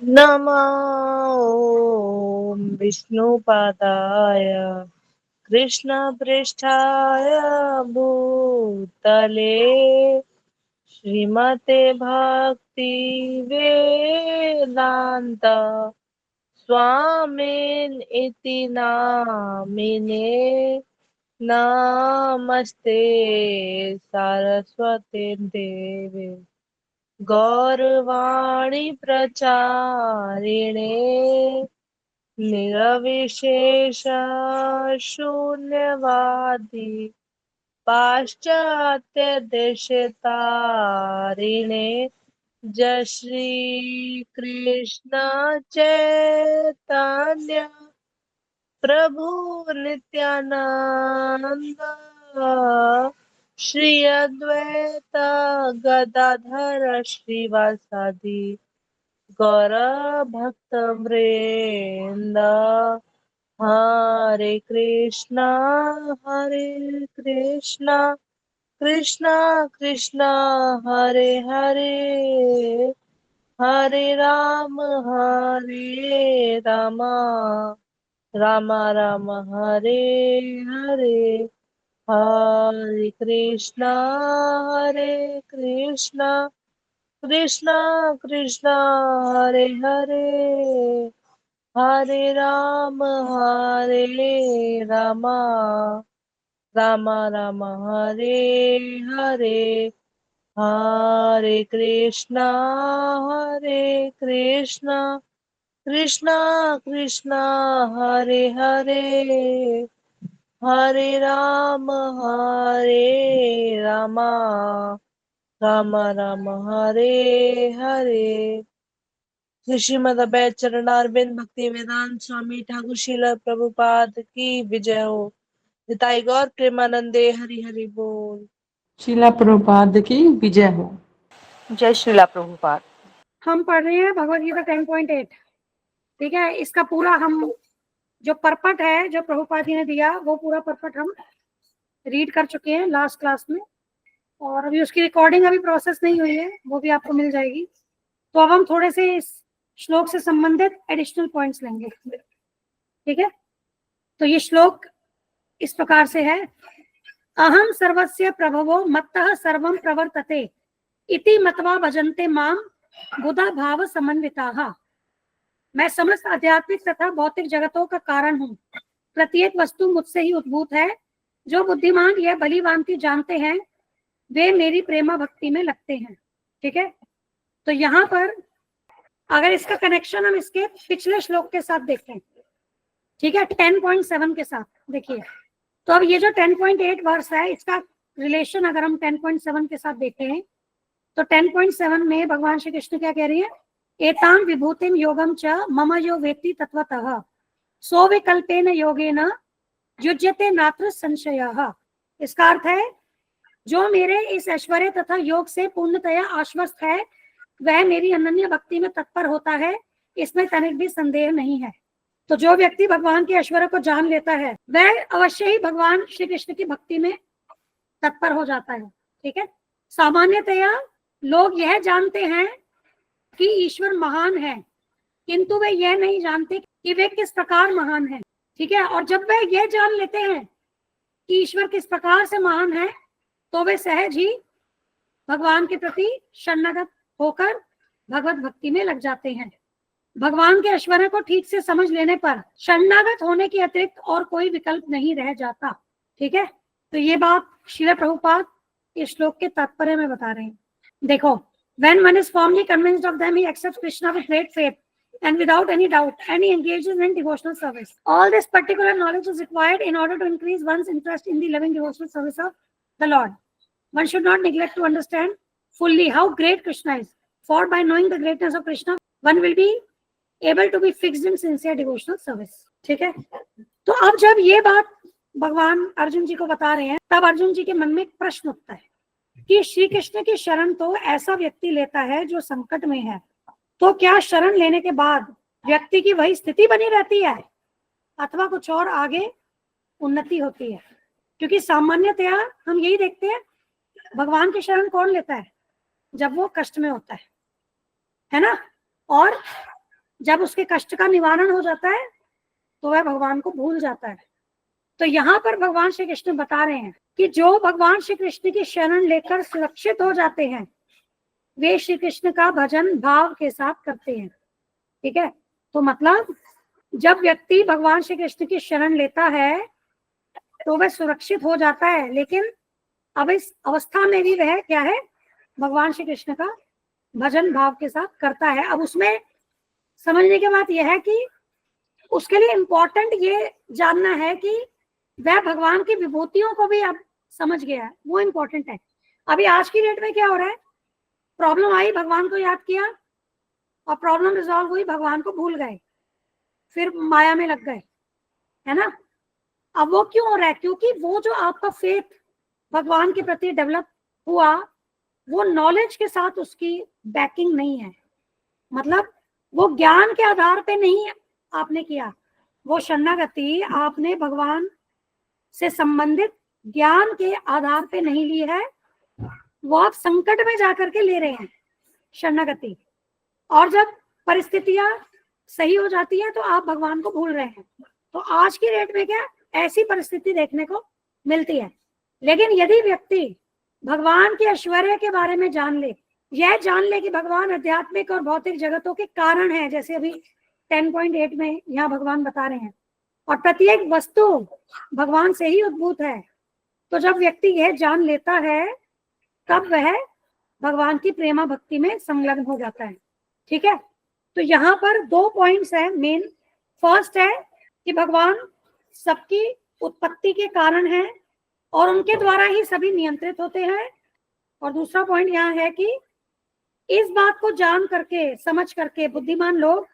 नमो विष्णुपादाय कृष्णपृष्ठाय भूतले श्रीमते भक्ति वेदांत स्वामिन् इति नामिने नमस्ते सारस्वते देवे गौरवाणी प्रचारिणे निरविशेष शून्यवादी पाश्चात्य देशतारिणे जय श्री कृष्ण चैतन्य प्रभु नित्यानंद श्री अद्वैत गदाधर श्रीवासादि गौर भक्त वृंद हरे कृष्णा कृष्णा कृष्णा हरे हरे हरे राम राम राम हरे हरे हरे कृष्णा कृष्णा कृष्णा हरे हरे हरे राम राम राम हरे हरे हरे कृष्णा कृष्णा कृष्णा हरे हरे हरे राम राम राम हरे हरे। श्रीमद् अभय चरणारविंद भक्ति वेदांत स्वामी ठाकुर श्रील प्रभुपाद की विजय हो। निताई गौर प्रेमानंदे हरि हरि बोल। शीला प्रभुपाद की विजय हो। जय श्रीला प्रभुपाद। हम पढ़ रहे हैं भगवद गीता 10.8। ठीक है, इसका पूरा हम जो परपट है जो प्रभुपाद जी ने दिया वो पूरा परपट हम रीड कर चुके हैं लास्ट क्लास में, और अभी उसकी रिकॉर्डिंग अभी प्रोसेस नहीं हुई है, वो भी आपको मिल जाएगी। तो अब हम थोड़े से इस श्लोक से संबंधित एडिशनल पॉइंट्स लेंगे। ठीक है, तो ये श्लोक इस प्रकार से है। अहम सर्वस्य प्रभवो मत्तः सर्वं प्रवर्तते इति मत्वा भजन्ते माम बुधा भाव समन्विताः। मैं समस्त आध्यात्मिक तथा भौतिक जगतों का कारण हूँ, प्रत्येक वस्तु मुझसे ही उद्भूत है। जो बुद्धिमान यह भली भांति जानते हैं वे मेरी प्रेमा भक्ति में लगते हैं। ठीक है, तो यहाँ पर अगर इसका कनेक्शन हम इसके पिछले श्लोक के साथ देखें, ठीक है, 10.7 के साथ देखिए, तो अब ये जो 10.8 वर्स है इसका रिलेशन अगर हम 10.7 के साथ देखें तो 10.7 में भगवान श्री कृष्ण क्या कह रही है? एतां विभूतिम योगम च मम यो वेत्ति तत्वतः सो विकल्पेन योगेन युज्यते नात्र संशयः। इसका अर्थ है जो मेरे इस ऐश्वर्य तथा योग से पूर्णतया आश्वस्त है वह मेरी अनन्य भक्ति में तत्पर होता है, इसमें तनिक भी संदेह नहीं है। तो जो व्यक्ति भगवान के ऐश्वर्य को जान लेता है वह अवश्य ही भगवान श्री कृष्ण की भक्ति में तत्पर हो जाता है। ठीक है, सामान्यतया लोग यह जानते हैं कि ईश्वर महान है, किंतु वे यह नहीं जानते कि वे किस प्रकार महान है। ठीक है, और जब वे यह जान लेते हैं कि ईश्वर किस प्रकार से महान है तो वे सहज ही भगवान के प्रति शरणागत होकर भगवत भक्ति में लग जाते हैं। भगवान के ऐश्वर्य को ठीक से समझ लेने पर शरणागत होने के अतिरिक्त और कोई विकल्प नहीं रह जाता। ठीक है, तो ये बात श्रील प्रभुपाद इस श्लोक के तात्पर्य में बता रहे हैं। देखो, when one is firmly convinced of them, he accepts Krishna with great faith and without any doubt, and he engages in devotional service. All this particular knowledge is required in order to increase one's interest in the loving devotional service of the Lord. One should not neglect to understand fully how great Krishna is, for by knowing the greatness of Krishna, one will be able to be fixed in sincere devotional service. ठीक है, तो अब जब ये बात भगवान अर्जुन जी को बता रहे हैं तब अर्जुन जी के मन में एक प्रश्न उठता है कि श्री कृष्ण की शरण तो ऐसा व्यक्ति लेता है जो संकट में है, तो क्या शरण लेने के बाद व्यक्ति की वही स्थिति बनी रहती है अथवा कुछ और आगे उन्नति होती है? क्योंकि सामान्यतया हम यही देखते हैं, भगवान की शरण कौन लेता है? जब वो कष्ट में होता है ना, और जब उसके कष्ट का निवारण हो जाता है तो वह भगवान को भूल जाता है। तो यहाँ पर भगवान श्री कृष्ण बता रहे हैं कि जो भगवान श्री कृष्ण की शरण लेकर सुरक्षित हो जाते हैं वे श्री कृष्ण का भजन भाव के साथ करते हैं। ठीक है, तो मतलब जब व्यक्ति भगवान श्री कृष्ण की शरण लेता है तो वह सुरक्षित हो जाता है, लेकिन अब इस अवस्था में भी वह क्या है, भगवान श्री कृष्ण का भजन भाव के साथ करता है। अब उसमें समझने की बात यह है कि उसके लिए इम्पोर्टेंट ये जानना है कि वह भगवान की विभूतियों को भी अब समझ गया है, वो इम्पोर्टेंट है। अभी आज की डेट में क्या हो रहा है, प्रॉब्लम आई, भगवान को याद किया और प्रॉब्लम रिजॉल्व हुई, भगवान को भूल गए, फिर माया में लग गए, है ना। अब वो क्यों हो रहा है, क्योंकि वो जो आपका फेथ भगवान के प्रति डेवलप हुआ वो नॉलेज के साथ उसकी बैकिंग नहीं है। मतलब वो ज्ञान के आधार पे नहीं आपने किया, वो शरणागति आपने भगवान से संबंधित ज्ञान के आधार पे नहीं ली है, वो आप संकट में जाकर के ले रहे हैं शरणागति। और जब परिस्थितियां सही हो जाती है तो आप भगवान को भूल रहे हैं। तो आज की डेट में क्या ऐसी परिस्थिति देखने को मिलती है। लेकिन यदि व्यक्ति भगवान के ऐश्वर्य के बारे में जान ले, यह जान ले कि भगवान आध्यात्मिक और भौतिक जगतों के कारण है, जैसे अभी 10.8 में यहाँ भगवान बता रहे हैं, और प्रत्येक वस्तु भगवान से ही उद्भूत है, तो जब व्यक्ति यह जान लेता है तब वह भगवान की प्रेमा भक्ति में संलग्न हो जाता है। ठीक है, तो यहाँ पर 2 पॉइंट्स है मेन। फर्स्ट है कि भगवान सबकी उत्पत्ति के कारण है और उनके द्वारा ही सभी नियंत्रित होते हैं। और दूसरा पॉइंट यहाँ है कि इस बात को जान करके समझ करके बुद्धिमान लोग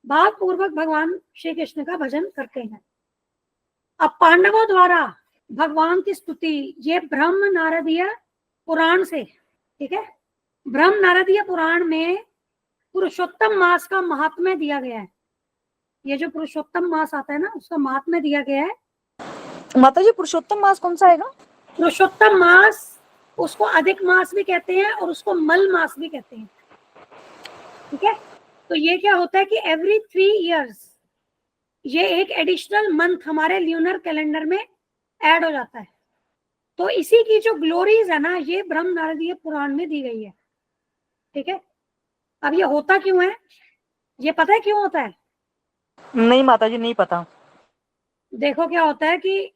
भावपूर्वक भगवान श्री कृष्ण का भजन करते हैं। अब पांडवों द्वारा भगवान की स्तुति ये ब्रह्म नारदीय पुराण से, ठीक है, ब्रह्म नारदीय पुराण में पुरुषोत्तम मास का महात्म्य दिया गया है। ये जो पुरुषोत्तम मास आता है ना उसका महात्म्य दिया गया है। माता जी पुरुषोत्तम मास कौन सा आएगा? पुरुषोत्तम मास उसको अधिक मास भी कहते हैं और उसको मल मास भी कहते हैं। ठीक है, तो ये क्या होता है कि एवरी 3 इयर्स ये एक एडिशनल मंथ हमारे ल्यूनर कैलेंडर में ऐड हो जाता है। तो इसी की जो ग्लोरीज है ना ये ब्रह्म नारदीय पुराण में दी गई है। ठीक है, अब ये होता क्यों है, ये पता है क्यों होता है? नहीं माता जी नहीं पता। देखो क्या होता है कि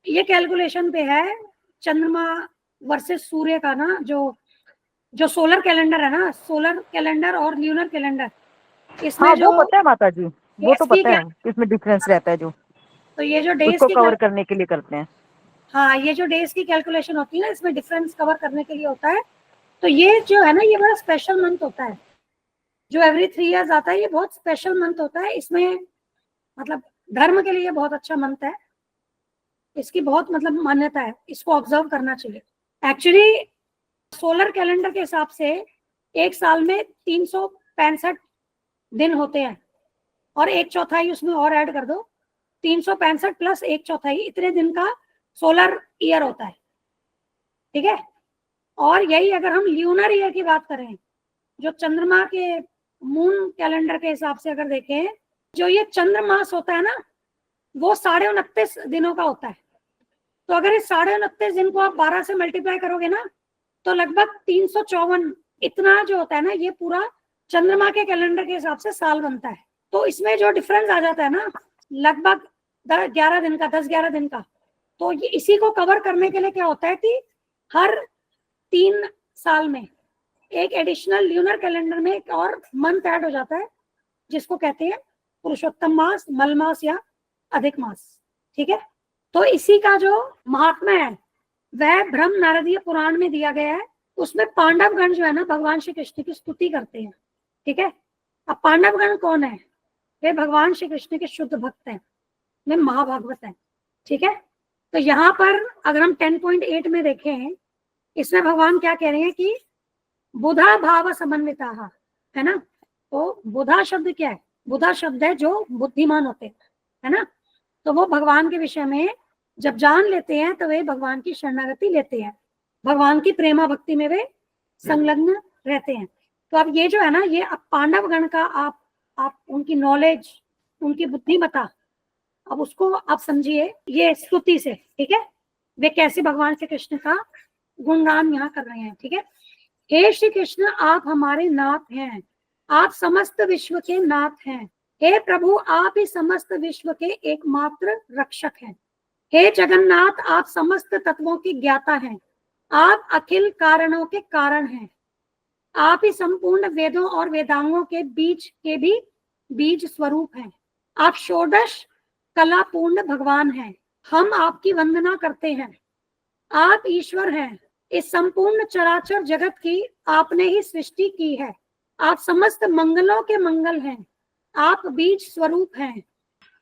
ये कैलकुलेशन पे है चंद्रमा वर्सेस सूर्य का ना, जो सोलर कैलेंडर है ना, सोलर कैलेंडर और ल्यूनर कैलेंडर, इसमें हाँ जो वो पता है माता जी, वो तो डेज की पता है इसमें डिफरेंस रहता है जो, तो ये जो डेज उसको की कवर करने के लिए करते हैं। हाँ, ये जो डेज की कैलकुलेशन होती है ना इसमें डिफरेंस कवर करने के लिए होता है। तो ये जो है ना ये बड़ा स्पेशल मंथ होता है जो एवरी 3 इयर्स आता है। ये बहुत स्पेशल मंथ होता है, इसमें मतलब धर्म के लिए बहुत अच्छा मंथ है, इसकी बहुत मतलब मान्यता है, इसको ऑब्जर्व करना चाहिए। एक्चुअली सोलर कैलेंडर के हिसाब से एक साल में 365 दिन होते हैं और 1/4 उसमें और ऐड कर दो, 365 प्लस 1/4 इतने दिन का सोलर ईयर होता है। ठीक है, और यही अगर हम ल्यूनर ईयर की बात करें, जो चंद्रमा के मून कैलेंडर के हिसाब से अगर देखें, जो ये चंद्रमास होता है ना वो 29.5 दिनों का होता है। तो अगर इस 29.5 दिन को आप 12 से मल्टीप्लाई करोगे ना तो लगभग 354 इतना जो होता है ना ये पूरा चंद्रमा के कैलेंडर के हिसाब से साल बनता है। तो इसमें जो डिफरेंस आ जाता है ना लगभग 11 दिन का, 10-11 दिन का, तो ये इसी को कवर करने के लिए क्या होता है कि हर 3 साल में एक एडिशनल ल्यूनर कैलेंडर में एक और मंथ ऐड हो जाता है जिसको कहते हैं पुरुषोत्तम मास, मल मास या अधिक मास। ठीक है, तो इसी का जो महात्मा है वह ब्रह्म नारदीय पुराण में दिया गया है। उसमें पांडवगण जो है ना भगवान श्री कृष्ण की स्तुति करते हैं। ठीक है, अब पांडवगण कौन है? वे भगवान श्री कृष्ण के शुद्ध भक्त हैं, वे महाभागवत हैं। ठीक है, तो यहाँ पर अगर हम 10.8 में देखें, इसमें भगवान क्या कह रहे हैं कि बुधा भाव समन्विता है ना। तो बुधा शब्द क्या है? बुधा शब्द है जो बुद्धिमान होते हैं, है ना। तो वो भगवान के विषय में जब जान लेते हैं तो वे भगवान की शरणागति लेते हैं, भगवान की प्रेमा भक्ति में वे संलग्न रहते हैं। तो अब ये जो है ना ये अब पांडव गण का आप आप उनकी नॉलेज, उनकी बुद्धिमत्ता, अब उसको आप समझिए ये स्तुति से, ठीक है, वे कैसे भगवान श्री कृष्ण का गुणगान यहाँ कर रहे हैं, ठीक है। हे श्री कृष्ण, आप हमारे नाथ हैं, आप समस्त विश्व के नाथ हैं। हे प्रभु, आप ही समस्त विश्व के एकमात्र रक्षक हैं। हे जगन्नाथ, आप समस्त तत्वों के ज्ञाता हैं, आप अखिल कारणों के कारण हैं, आप ही संपूर्ण वेदों और वेदांगों के बीज के भी बीज स्वरूप हैं। आप षोडश कला पूर्ण भगवान हैं, हम आपकी वंदना करते हैं। आप ईश्वर हैं, इस संपूर्ण चराचर जगत की आपने ही सृष्टि की है। आप समस्त मंगलों के मंगल हैं, आप बीज स्वरूप हैं,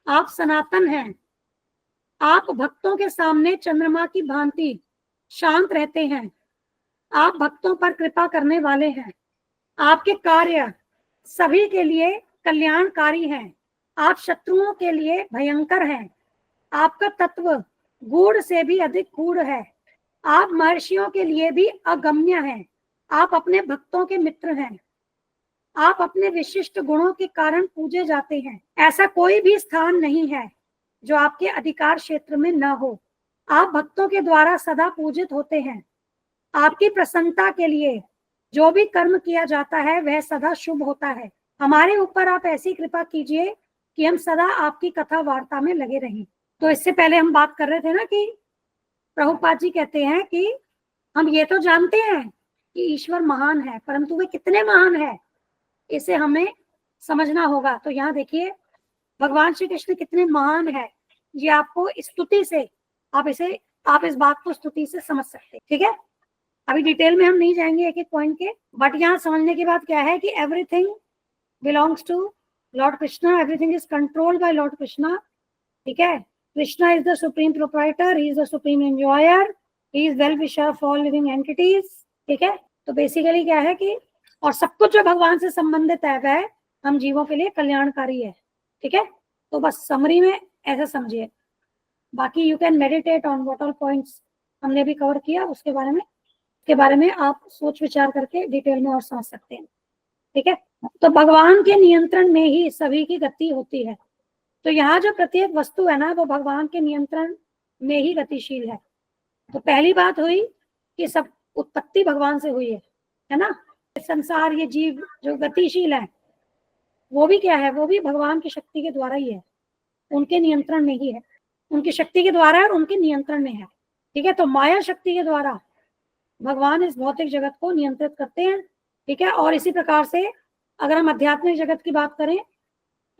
आप सनातन हैं। आप भक्तों के सामने चंद्रमा की भांति शांत रहते हैं, आप भक्तों पर कृपा करने वाले हैं। आपके कार्य सभी के लिए कल्याणकारी हैं, आप शत्रुओं के लिए भयंकर हैं। आपका तत्व गूढ़ से भी अधिक गूढ़ है, आप महर्षियों के लिए भी अगम्य हैं। आप अपने भक्तों के मित्र हैं, आप अपने विशिष्ट गुणों के कारण पूजे जाते हैं। ऐसा कोई भी स्थान नहीं है जो आपके अधिकार क्षेत्र में न हो। आप भक्तों के द्वारा सदा पूजित होते हैं। आपकी प्रसन्नता के लिए जो भी कर्म किया जाता है वह सदा शुभ होता है। हमारे ऊपर आप ऐसी कृपा कीजिए कि हम सदा आपकी कथा वार्ता में लगे रहें। तो इससे पहले हम बात कर रहे थे ना कि प्रभुपाद जी कहते हैं कि हम ये तो जानते हैं कि ईश्वर महान है, परंतु वे कितने महान है इसे हमें समझना होगा। तो यहाँ देखिए भगवान श्री कृष्ण कितने महान है, ये आपको स्तुति से आप इस बात को स्तुति से समझ सकते हैं, ठीक है। अभी डिटेल में हम नहीं जाएंगे एक एक पॉइंट के, बट यहाँ समझने की बात क्या है कि everything belongs to Lord Krishna, everything is controlled by Lord Krishna, ठीक है। Krishna is the supreme proprietor, he is the supreme enjoyer, he is well wisher for living entities, ठीक है। तो बेसिकली क्या है कि और सब कुछ जो भगवान से संबंधित है वह हम जीवों के लिए कल्याणकारी है, ठीक है। तो बस समरी में ऐसा समझिए, बाकी you can meditate on what all points हमने भी कवर किया, उसके बारे में आप सोच विचार करके डिटेल में और समझ सकते हैं, ठीक है। तो भगवान के नियंत्रण में ही सभी की गति होती है। तो यहाँ जो प्रत्येक वस्तु है ना वो भगवान के नियंत्रण में ही गतिशील है। तो पहली बात हुई कि सब उत्पत्ति भगवान से हुई है ना। संसार, ये जीव जो गतिशील है वो भी क्या है, वो भी भगवान की शक्ति के द्वारा ही है, उनके नियंत्रण में ही है, उनकी शक्ति के द्वारा और उनके नियंत्रण में है, ठीक है। तो माया शक्ति के द्वारा भगवान इस भौतिक जगत को नियंत्रित करते हैं, ठीक है। और इसी प्रकार से अगर हम आध्यात्मिक जगत की बात करें,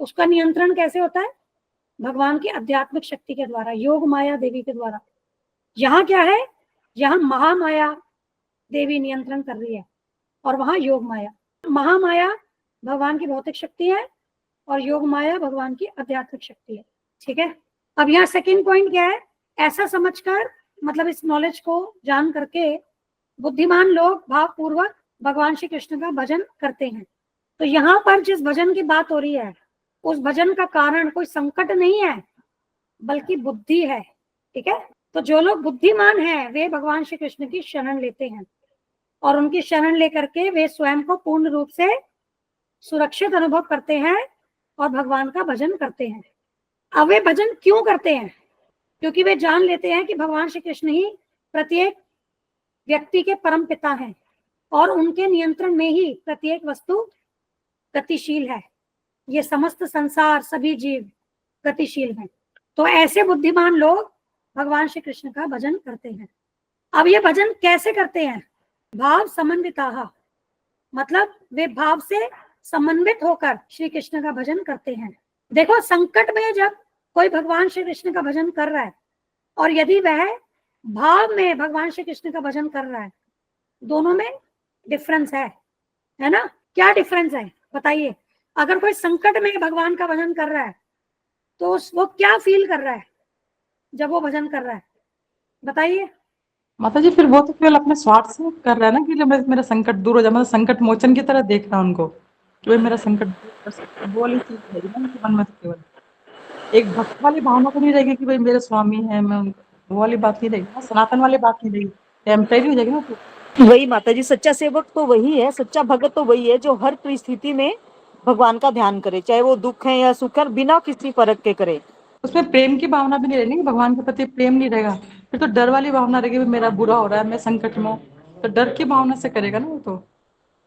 उसका नियंत्रण कैसे होता है, भगवान की आध्यात्मिक शक्ति के द्वारा, योग माया देवी के द्वारा। यहाँ क्या है, यहाँ महामाया देवी नियंत्रण कर रही है और वहां योग माया। महामाया भगवान की भौतिक शक्ति है और योग माया भगवान की आध्यात्मिक शक्ति है, ठीक है। अब यहाँ सेकंड पॉइंट क्या है, ऐसा समझकर मतलब इस नॉलेज को जान करके बुद्धिमान लोग भावपूर्वक भगवान श्री कृष्ण का भजन करते हैं। तो यहाँ पर जिस भजन की बात हो रही है उस भजन का कारण कोई संकट नहीं है बल्कि बुद्धि है, ठीक है। तो जो लोग बुद्धिमान हैं वे भगवान श्री कृष्ण की शरण लेते हैं और उनकी शरण लेकर के वे स्वयं को पूर्ण रूप से सुरक्षित अनुभव करते हैं और भगवान का भजन करते हैं। अब वे भजन क्यों करते हैं, क्योंकि वे जान लेते हैं कि भगवान श्री कृष्ण ही प्रत्येक व्यक्ति के परम पिता हैं और उनके नियंत्रण में ही प्रत्येक वस्तु गतिशील है। ये समस्त संसार, सभी जीव गतिशील हैं। तो ऐसे बुद्धिमान लोग भगवान श्री कृष्ण का भजन करते हैं। अब ये भजन कैसे करते हैं, भाव समन्विताः, मतलब वे भाव से समन्वित होकर श्री कृष्ण का भजन करते हैं। देखो संकट में जब कोई भगवान श्री कृष्ण का भजन कर रहा है और यदि वह भाव में भगवान श्री कृष्ण का भजन कर रहा है, दोनों में डिफरेंस है ना। क्या डिफरेंस है बताइए। अगर कोई संकट में भगवान का भजन कर रहा है तो वो क्या फील कर रहा है जब वो भजन कर रहा है, बताइए। माता जी फिर वो तो केवल अपने स्वार्थ से कर रहा है ना कि मेरा संकट दूर हो जाए, मतलब संकट मोचन की तरह देख रहा है उनको कि भाई मेरा संकट दूर कर सकता, वो वाली चीज है ना उनके मन में। तो केवल एक भक्त वाली भावना तो नहीं रहेगी कि भाई मेरे स्वामी है, मैं वो वाली बात नहीं रहेगी ना, सनातन वाली बात नहीं रहेगी, टेम्परेरी हो जाएगी ना। वही माता जी, सच्चा सेवक तो वही है, सच्चा भगत तो वही है जो हर परिस्थिति में भगवान का ध्यान करे, चाहे वो दुख है या सुख है, बिना किसी फर्क के करे। उसमें प्रेम की भावना भी नहीं रहनी, भगवान के प्रति प्रेम नहीं रहेगा, फिर तो डर वाली भावना रहेगी, मेरा बुरा हो रहा है, मैं संकट में हूँ, तो डर की भावना से करेगा ना वो तो,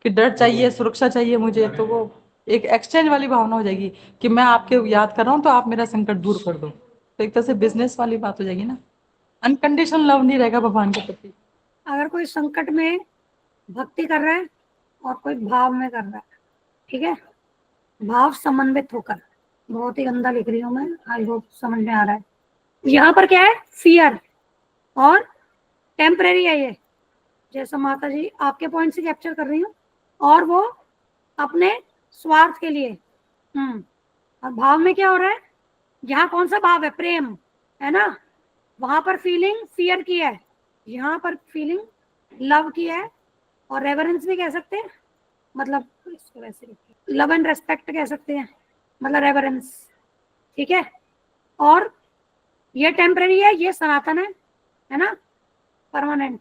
कि डर चाहिए, सुरक्षा चाहिए मुझे, तो वो एक एक्सचेंज वाली भावना हो जाएगी कि मैं आपके याद कर रहा हूँ तो आप मेरा संकट दूर कर दो, तो एक तरह से बिजनेस वाली बात हो जाएगी ना, अनकंडीशनल लव नहीं रहेगा भगवान के प्रति। अगर कोई संकट में भक्ति कर रहा है और कोई भाव में कर रहा है, ठीक है, भाव समन्वित होकर, बहुत ही गंदा लिख रही हूँ मैं, आई होप समझ में आ रहा है। यहाँ पर क्या है, फियर और टेम्परेरी है ये, जैसा माता जी आपके पॉइंट से कैप्चर कर रही हूँ, और वो अपने स्वार्थ के लिए। और भाव में क्या हो रहा है, यहाँ कौन सा भाव है, प्रेम है ना, वहां पर फीलिंग फियर की है, यहाँ पर फीलिंग लव की है, और रेवरेंस भी कह सकते हैं, मतलब इसको वैसे लव एंड रेस्पेक्ट कह सकते हैं, मतलब रेवरेंस, ठीक है। और ये टेम्परेरी है, ये सनातन है ना, परमानेंट।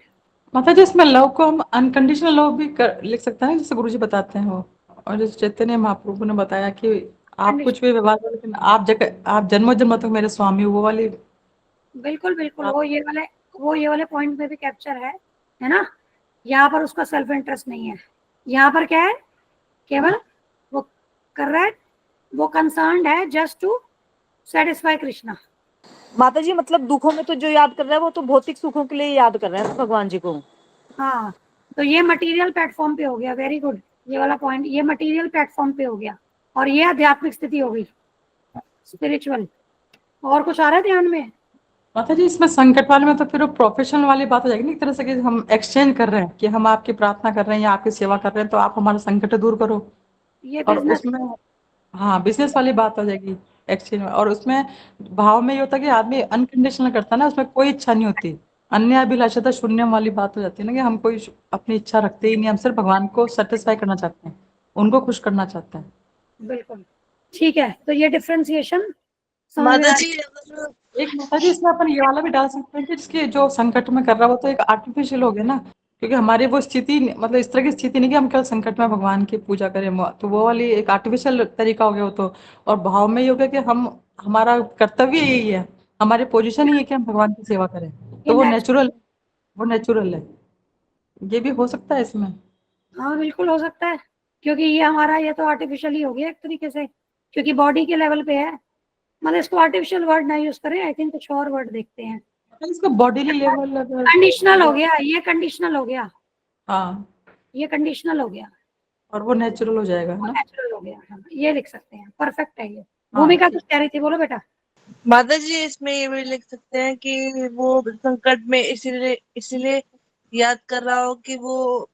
माता जी इसमें लव को हम अनकंडीशनल लव भी लिख सकते हैं, जैसे गुरुजी बताते हैं वो, और जैसे चैतन्य महाप्रभु ने बताया कि आप कुछ भी व्यवहार करो लेकिन आप जन्मों जन्म तक मेरे स्वामी हो, वो वाली। बिल्कुल बिल्कुल, वो ये वाले पॉइंट में भी कैप्चर है ना। यहाँ पर उसका सेल्फ इंटरेस्ट नहीं है, यहाँ पर क्या है, केवल वो कर रहा है, वो कंसर्न्ड है जस्ट टू सेटिस्फाई कृष्णा। माता जी मतलब दुखों में तो जो याद कर रहा है वो तो भौतिक सुखों के लिए याद कर रहा है भगवान जी को। हाँ, तो ये मटेरियल प्लेटफॉर्म पे हो गया, वेरी गुड, ये वाला पॉइंट, ये मटेरियल प्लेटफॉर्म पे हो गया, और ये आध्यात्मिक स्थिति हो गई, स्पिरिचुअल। और कुछ आ रहा है ध्यान में? माता जी इसमें संकट वाले में तो फिर वो प्रोफेशनल वाली बात हो जाएगी ना, एक तरह से कि हम एक्सचेंज कर रहे हैं, कि हम आपकी प्रार्थना कर रहे हैं या आपकी सेवा कर रहे हैं, तो आप हमारा संकट दूर करो, ये और बिजनेस। उसमें हाँ बिजनेस वाली बात हो जाएगी एक्सचेंज में। और उसमें भाव में ये होता है कि आदमी अनकंडीशनल करता है ना, उसमें कोई इच्छा नहीं होती, अन्य अभिलाषा शून्यम वाली बात हो जाती है ना, कि हम कोई अपनी इच्छा रखते ही नहीं, हम सिर्फ भगवान को सेटिस्फाई करना चाहते हैं, उनको खुश करना चाहते हैं। बिल्कुल ठीक है, तो ये डिफरेंशिएशन माता जी एक माता जी इसमें अपन ये वाला भी डाल सकते हैं कि इसके जो संकट में कर रहा हो तो एक आर्टिफिशियल हो गया ना, क्योंकि हमारी वो स्थिति मतलब इस तरह की स्थिति नहीं कि हम केवल संकट में भगवान की पूजा करें, तो वो वाली एक आर्टिफिशियल तरीका हो गया वो तो। और भाव में ये हो गया कि हम हमारा कर्तव्य यही है, हमारी पोजीशन ही है कि हम भगवान की सेवा करें, ये तो नेचुरल। वो नेचुरल है, ये भी हो सकता है इसमें। हाँ बिल्कुल हो सकता है, क्योंकि ये हमारा ये तो आर्टिफिशियल ही हो गया एक तरीके से, क्योंकि बॉडी के लेवल पे है, मतलब इसको आर्टिफिशियल वर्ड ना यूज करें, आई थिंक कुछ और वर्ड देखते हैं। इसका बॉडीली लेवल अगर कंडीशनल हो गया, ये कंडीशनल हो गया, हाँ, ये कंडीशनल हो गया, और वो नेचुरल हो जाएगा वो ना। नेचुरल हो गया, हाँ, ये लिख सकते हैं, परफेक्ट है ये। हाँ भूमिका कुछ कह रही थी, बोलो बेटा। माता जी इसमें ये भी लिख सकते हैं कि वो संकट में इसीलिए याद कर रहा हो कि वो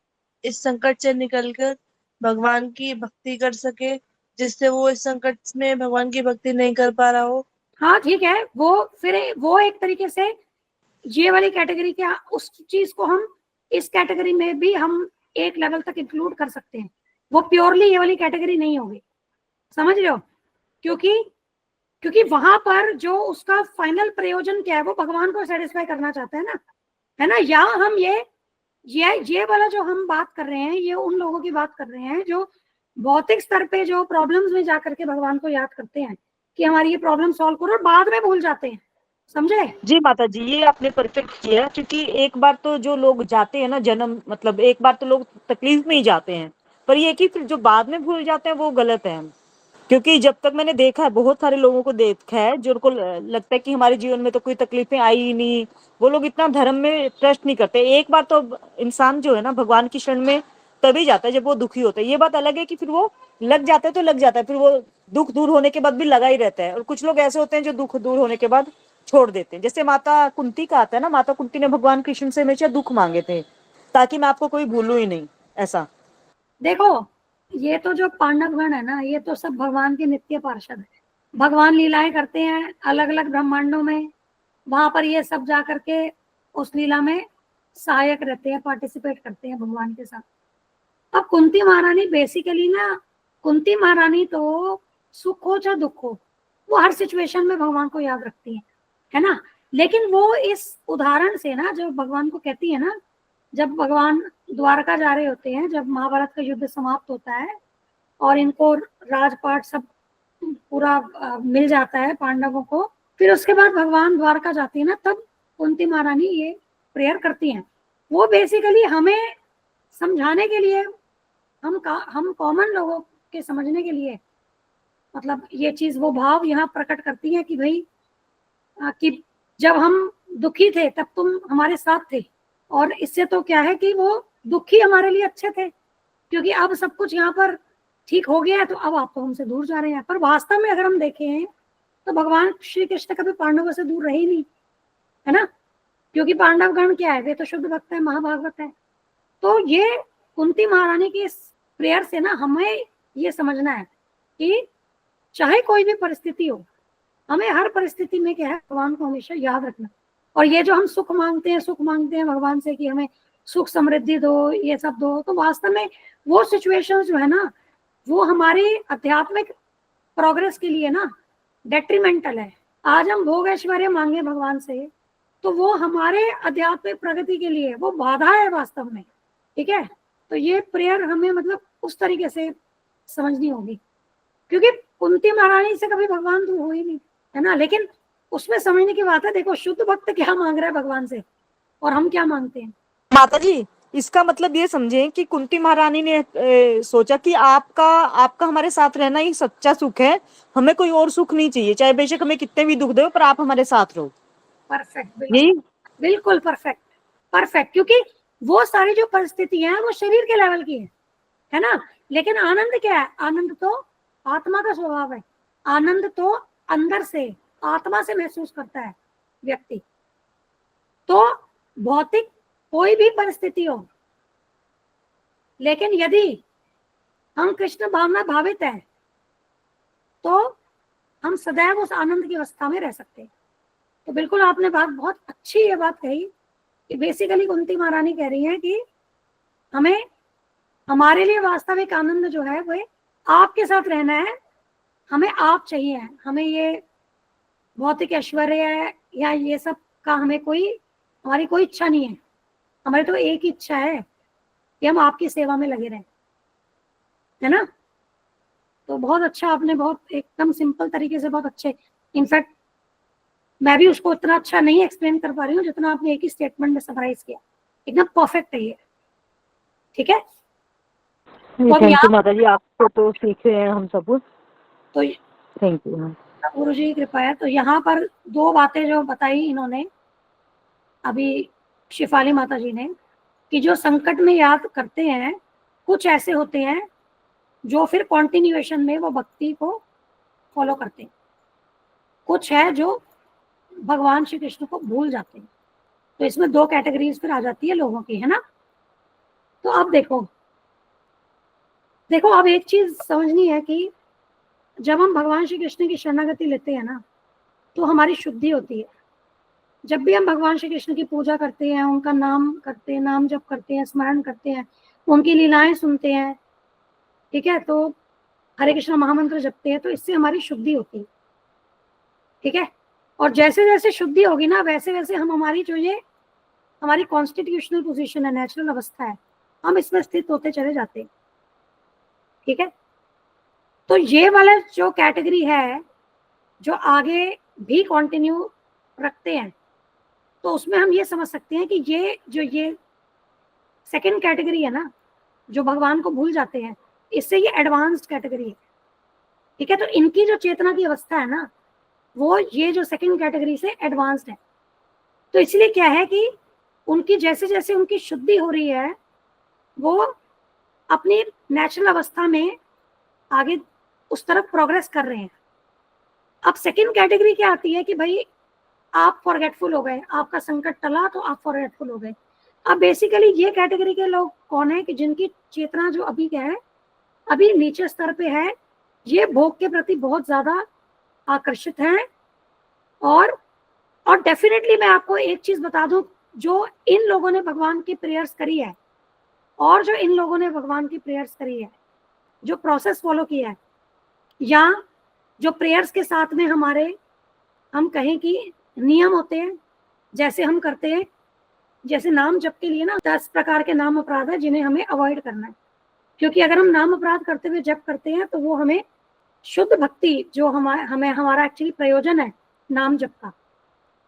इस संकट से निकलकर भगवान की भक्ति कर सके, जिससे वो इस संकट में भगवान की भक्ति नहीं कर पा रहा हो। हाँ ठीक है, वो फिर वो एक तरीके से ये वाली कैटेगरी क्या, उस चीज को हम इस कैटेगरी में भी हम एक लेवल तक इंक्लूड कर सकते हैं, वो प्योरली ये वाली कैटेगरी नहीं होगी, समझ रहे हो, क्योंकि वहां पर जो उसका फाइनल प्रयोजन क्या है, वो भगवान को सेटिस्फाई करना चाहता है ना, है ना। यहाँ हम ये वाला जो हम बात कर रहे हैं, ये उन लोगों की बात कर रहे हैं जो भौतिक स्तर पे जो प्रॉब्लम्स में जाकर के भगवान को याद करते हैं कि हमारी ये प्रॉब्लम सॉल्व करो, और बाद में भूल जाते हैं, समझे। जी माता जी ये आपने परफेक्ट किया, क्योंकि एक बार तो जो लोग जाते हैं ना जन्म, मतलब एक बार तो लोग तकलीफ में ही जाते हैं, पर ये कि फिर जो बाद में भूल जाते हैं वो गलत है। क्योंकि जब तक मैंने देखा है, बहुत सारे लोगों को देखा है जो उनको लगता है कि हमारे जीवन में तो कोई तकलीफें आई ही नहीं, वो लोग इतना धर्म में ट्रस्ट नहीं करते। एक बार तो इंसान जो है ना भगवान की शरण में तभी जाता है जब वो दुखी होता है। ये बात अलग है कि फिर वो लग जाता है तो लग जाता है, फिर वो दुख दूर होने के बाद भी लगा ही रहता है। और कुछ लोग ऐसे होते हैं जो दुख दूर होने के बाद छोड़ देते हैं, जैसे माता कुंती का आता है ना, माता कुंती ने भगवान कृष्ण से हमेशा दुख मांगे थे ताकि मैं आपको कोई भूलूं ही नहीं, ऐसा। देखो ये तो जो पांडव गण है ना, ये तो सब भगवान के नित्य पार्षद है, भगवान लीलाएं करते हैं अलग अलग ब्रह्मांडों में, वहां पर ये सब जा करके उस लीला में सहायक रहते हैं, पार्टिसिपेट करते हैं भगवान के साथ। अब कुंती महारानी बेसिकली ना, कुंती महारानी तो सुख हो चाहे दुख हो, वो हर सिचुएशन में भगवान को याद रखती है ना। लेकिन वो इस उदाहरण से ना, जब भगवान को कहती है ना, जब भगवान द्वारका जा रहे होते हैं, जब महाभारत का युद्ध समाप्त होता है, और इनको राजपाट सब पूरा मिल जाता है पांडवों को। फिर उसके बाद भगवान द्वारका जाती है ना, तब कुंती महारानी ये प्रेयर करती हैं। वो बेसिकली हमें समझाने के लिए, हम कॉमन लोगों के समझने के लिए, मतलब ये चीज वो भाव यहाँ प्रकट करती है कि भाई कि जब हम दुखी थे तब तुम हमारे साथ थे, और इससे तो क्या है कि वो दुखी हमारे लिए अच्छे थे, क्योंकि अब सब कुछ यहाँ पर ठीक हो गया है, तो अब आप तो हमसे दूर जा रहे हैं। पर वास्तव में अगर हम देखें तो भगवान श्री कृष्ण कभी पांडवों से दूर रहे ही नहीं, है ना, क्योंकि पांडव गण क्या है, वे तो शुद्ध भक्त है, महाभागवत है। तो ये कुंती महारानी की इस प्रेयर से ना हमें ये समझना है कि चाहे कोई भी परिस्थिति हो, हमें हर परिस्थिति में क्या है, भगवान को हमेशा याद रखना। और ये जो हम सुख मांगते हैं भगवान से कि हमें सुख समृद्धि दो, ये सब दो, तो वास्तव में वो सिचुएशन जो है ना, वो हमारी आध्यात्मिक प्रोग्रेस के लिए ना डेट्रीमेंटल है। आज हम भोग ऐश्वर्य मांगे भगवान से, तो वो हमारे आध्यात्मिक प्रगति के लिए वो बाधा है वास्तव में, ठीक है। तो ये प्रेयर हमें मतलब उस तरीके से समझनी होगी, क्योंकि कुंती महारानी से कभी भगवान दूर हो ही नहीं, है ना। लेकिन उसमें समझने की बात है, देखो शुद्ध भक्त क्या मांग रहा है भगवान से और हम क्या मांगते हैं। माता जी, इसका मतलब ये समझें कि कुंती महारानी ने सोचा कि आपका हमारे साथ रहना ही सच्चा सुख है, हमें कोई और सुख नहीं चाहिए, चाहे बेशक हमें कितने भी दुख दो, पर आप हमारे साथ रहो। परफेक्ट, यही बिल्कुल परफेक्ट, क्योंकि वो सारी जो परिस्थितियां हैं वो शरीर के लेवल की है ना। लेकिन आनंद क्या है, आनंद तो आत्मा का स्वभाव है, आनंद तो अंदर से आत्मा से महसूस करता है व्यक्ति। तो भौतिक कोई भी परिस्थिति हो, लेकिन यदि हम कृष्ण भावना भावित है तो हम सदैव उस आनंद की अवस्था में रह सकते हैं। तो बिल्कुल आपने बहुत अच्छी ये बात कही कि बेसिकली कुंती महारानी कह रही है कि हमें, हमारे लिए वास्तविक आनंद जो है वो आपके साथ रहना है, हमें आप चाहिए, हमें ये भौतिक ऐश्वर्य या ये सब का हमारी कोई इच्छा नहीं है। हमारी तो एक ही इच्छा है कि हम आपकी सेवा में लगे रहें, है ना। तो बहुत अच्छा आपने, बहुत एकदम सिंपल तरीके से, बहुत अच्छे, इनफैक्ट मैं भी उसको इतना अच्छा नहीं एक्सप्लेन कर पा रही हूँ जितना आपने एक ही स्टेटमेंट में समराइज किया, एकदम परफेक्ट है ये, ठीक है। थैंक यू माता जी, आपको तो सीख रहे हैं हम सब, तो थैंक यू गुरु जी की कृपा है। तो यहाँ पर दो बातें जो बताई इन्होंने अभी, शिफाली माता जी ने, कि जो संकट में याद करते हैं, कुछ ऐसे होते हैं जो फिर कॉन्टिन्यूएशन में वो भक्ति को फॉलो करते हैं, कुछ है जो भगवान श्री कृष्ण को भूल जाते हैं। तो इसमें दो कैटेगरीज फिर आ जाती है लोगों की, है ना। तो अब देखो अब एक चीज समझनी है कि जब हम भगवान श्री कृष्ण की शरणागति लेते हैं ना, तो हमारी शुद्धि होती है। जब भी हम भगवान श्री कृष्ण की पूजा करते हैं, उनका नाम करते हैं, नाम जप करते हैं, स्मरण करते हैं, उनकी लीलाएं सुनते हैं, ठीक है, तो हरे कृष्ण महामंत्र जपते हैं, तो इससे हमारी शुद्धि होती है, ठीक है। और जैसे जैसे शुद्धि होगी ना, वैसे वैसे हम हमारी जो ये हमारी कॉन्स्टिट्यूशनल पोजीशन है, नेचुरल अवस्था है, हम इसमें स्थित होते चले जाते हैं, ठीक है। तो ये वाला जो कैटेगरी है जो आगे भी कंटिन्यू रखते हैं, तो उसमें हम ये समझ सकते हैं कि ये सेकंड कैटेगरी है ना, जो भगवान को भूल जाते हैं, इससे ये एडवांस्ड कैटेगरी है, ठीक है। तो इनकी जो चेतना की अवस्था है ना, वो ये जो सेकंड कैटेगरी से एडवांस्ड है। तो इसलिए क्या है कि उनकी जैसे जैसे उनकी शुद्धि हो रही है, वो अपनी नेचुरल अवस्था में आगे उस तरफ प्रोग्रेस कर रहे हैं। अब सेकंड कैटेगरी क्या आती है कि भाई आप फॉरगेटफुल हो गए, आपका संकट टला तो आप फॉरगेटफुल हो गए। अब बेसिकली ये कैटेगरी के लोग कौन है कि जिनकी चेतना जो अभी क्या है, अभी नीचे स्तर पे है, ये भोग के प्रति बहुत ज्यादा आकर्षित हैं। और डेफिनेटली मैं आपको एक चीज बता दूं, जो इन लोगों ने भगवान की प्रेयर्स करी है और जो इन लोगों ने भगवान की प्रेयर्स करी है, जो प्रोसेस फॉलो किया है, या जो प्रेयर्स के साथ में हमारे, हम कहें कि नियम होते हैं, जैसे हम करते हैं, जैसे नाम जप के लिए ना 10 प्रकार के नाम अपराध है जिन्हें हमें अवॉइड करना है, क्योंकि अगर हम नाम अपराध करते हुए जप करते हैं तो वो हमें शुद्ध भक्ति जो हमारा एक्चुअली प्रयोजन है नाम जप का,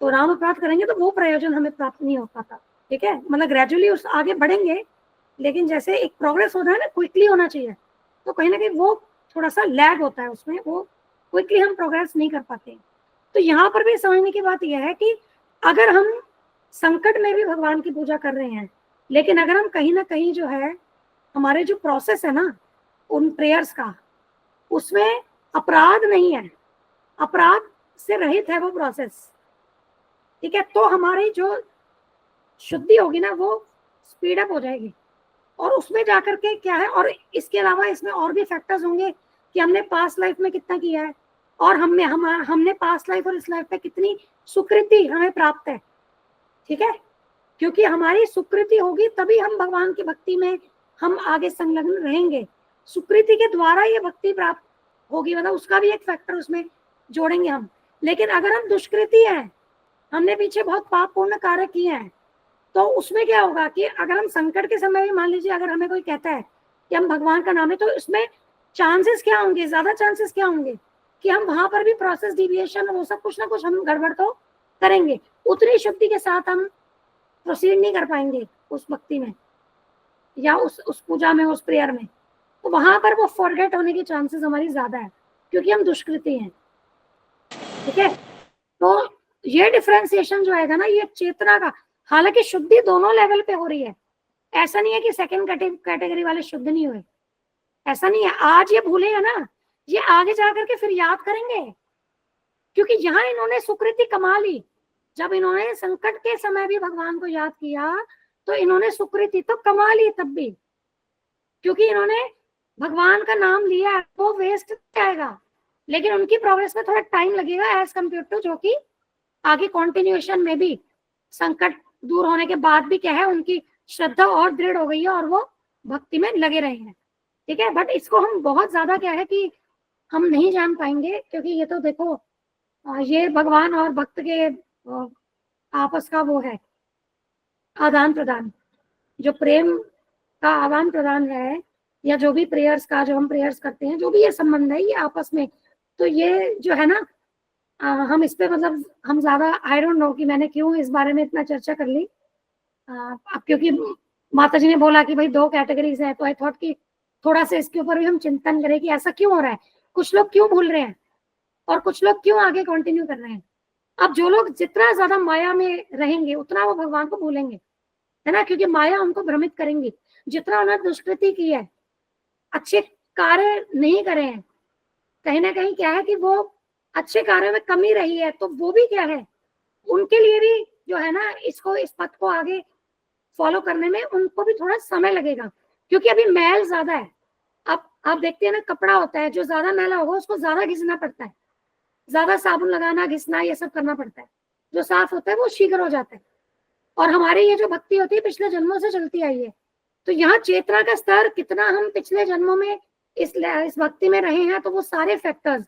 तो नाम अपराध करेंगे तो वो प्रयोजन हमें प्राप्त नहीं हो पाता। ठीक है, मतलब ग्रेजुअली उस आगे बढ़ेंगे, लेकिन जैसे एक प्रोग्रेस होता है ना, क्विकली होना चाहिए, तो कहीं ना कहीं वो थोड़ा सा लैग होता है उसमें, वो क्विकली हम प्रोग्रेस नहीं कर पाते। तो यहाँ पर भी समझने की बात यह है कि अगर हम संकट में भी भगवान की पूजा कर रहे हैं, लेकिन अगर हम कहीं ना कहीं जो है हमारे जो प्रोसेस है ना उन प्रेयर्स का, उसमें अपराध नहीं है, अपराध से रहित है वो प्रोसेस, ठीक है, तो हमारी जो शुद्धि होगी ना वो स्पीड अप हो जाएगी। और उसमें जाकर के क्या है, और इसके अलावा इसमें और भी फैक्टर्स होंगे कि हमने पास्ट लाइफ में कितना किया है, और हमने पास्ट लाइफ और इस लाइफ में कितनी सुकृति हमें प्राप्त है। ठीक है, क्योंकि हमारी सुकृति होगी तभी हम भगवान की भक्ति में हम आगे संलग्न रहेंगे। सुकृति के द्वारा ये भक्ति प्राप्त होगी, मतलब उसका भी एक फैक्टर उसमें जोड़ेंगे हम। लेकिन अगर हम दुष्कृति हैं, हमने पीछे बहुत पाप पूर्ण कार्य किए हैं, तो उसमें क्या होगा कि अगर हम संकट के समय भी मान लीजिए अगर हमें कोई कहता है कि हम भगवान का नाम है, तो इसमें चांसेस क्या होंगे, ज्यादा चांसेस क्या होंगे कि हम वहां पर भी प्रोसेस डिविएशन वो सब कुछ ना कुछ हम गड़बड़ तो करेंगे, उतनी शुद्धि के साथ हम प्रोसीड नहीं कर पाएंगे उस भक्ति में या उस पूजा में, उस प्रेयर में। तो वहां पर वो फॉरगेट होने की चांसेस हमारी ज्यादा है, क्योंकि हम दुष्कृति हैं। ठीक है, तो ये डिफरेंशिएशन जो आएगा ना, ये चेतना का, हालांकि शुद्धि दोनों लेवल पे हो रही है, ऐसा नहीं है कि सेकंड कैटेगरी वाले शुद्ध नहीं हुए, ऐसा नहीं है। आज ये भूले हैं ना, ये आगे जाकर के फिर याद करेंगे, क्योंकि यहाँ इन्होंने सुकृति कमा ली। जब इन्होंने संकट के समय भी भगवान को याद किया तो इन्होंने सुकृति तो कमा ली तब भी, क्योंकि इन्होंने भगवान का नाम लिया, वो वेस्ट जाएगा, लेकिन उनकी प्रोग्रेस में थोड़ा टाइम लगेगा एज कम्पेयर टू जो कि आगे कॉन्टिन्यूएशन में भी संकट दूर होने के बाद भी क्या है, उनकी श्रद्धा और दृढ़ हो गई है और वो भक्ति में लगे रहे हैं। ठीक है, बट इसको हम बहुत ज्यादा क्या है कि हम नहीं जान पाएंगे, क्योंकि ये तो देखो ये भगवान और भक्त के आपस का वो है आदान प्रदान, जो प्रेम का आदान प्रदान है, या जो भी प्रेयर्स का, जो हम प्रेयर्स करते हैं, जो भी ये संबंध है ये आपस में, तो ये जो है ना हम इस पे मतलब हम ज्यादा आई डोंट नो कि मैंने क्यों इस बारे में इतना चर्चा कर ली। अब क्योंकि माता जी ने बोला कि भाई 2 कैटेगरीज है, तो आई थॉट कि थोड़ा सा इसके ऊपर भी हम चिंतन करें कि ऐसा क्यों हो रहा है, कुछ लोग क्यों भूल रहे हैं और कुछ लोग क्यों आगे कंटिन्यू कर रहे हैं। अब जो लोग जितना ज्यादा माया में रहेंगे उतना वो भगवान को भूलेंगे, है ना, क्योंकि माया उनको भ्रमित करेंगी। जितना उन्होंने दुष्कृति की है, अच्छे कार्य नहीं करे हैं, कहीं ना कहीं क्या है कि वो अच्छे कार्यों में कमी रही है, तो वो भी क्या है, उनके लिए भी जो है ना इस पथ को आगे फॉलो करने में उनको भी थोड़ा समय लगेगा, क्योंकि अभी मैल ज्यादा है। अब आप देखते हैं ना, कपड़ा होता है जो ज्यादा मैला होगा उसको ज्यादा घिसना पड़ता है, ज्यादा साबुन लगाना, घिसना, ये सब करना पड़ता है। जो साफ होता है वो शीघ्र हो जाता है। और हमारी ये जो भक्ति होती है पिछले जन्मों से चलती आई है, तो यहाँ चेतना का स्तर कितना हम पिछले जन्मों में इस भक्ति में रहे हैं, तो वो सारे फैक्टर्स,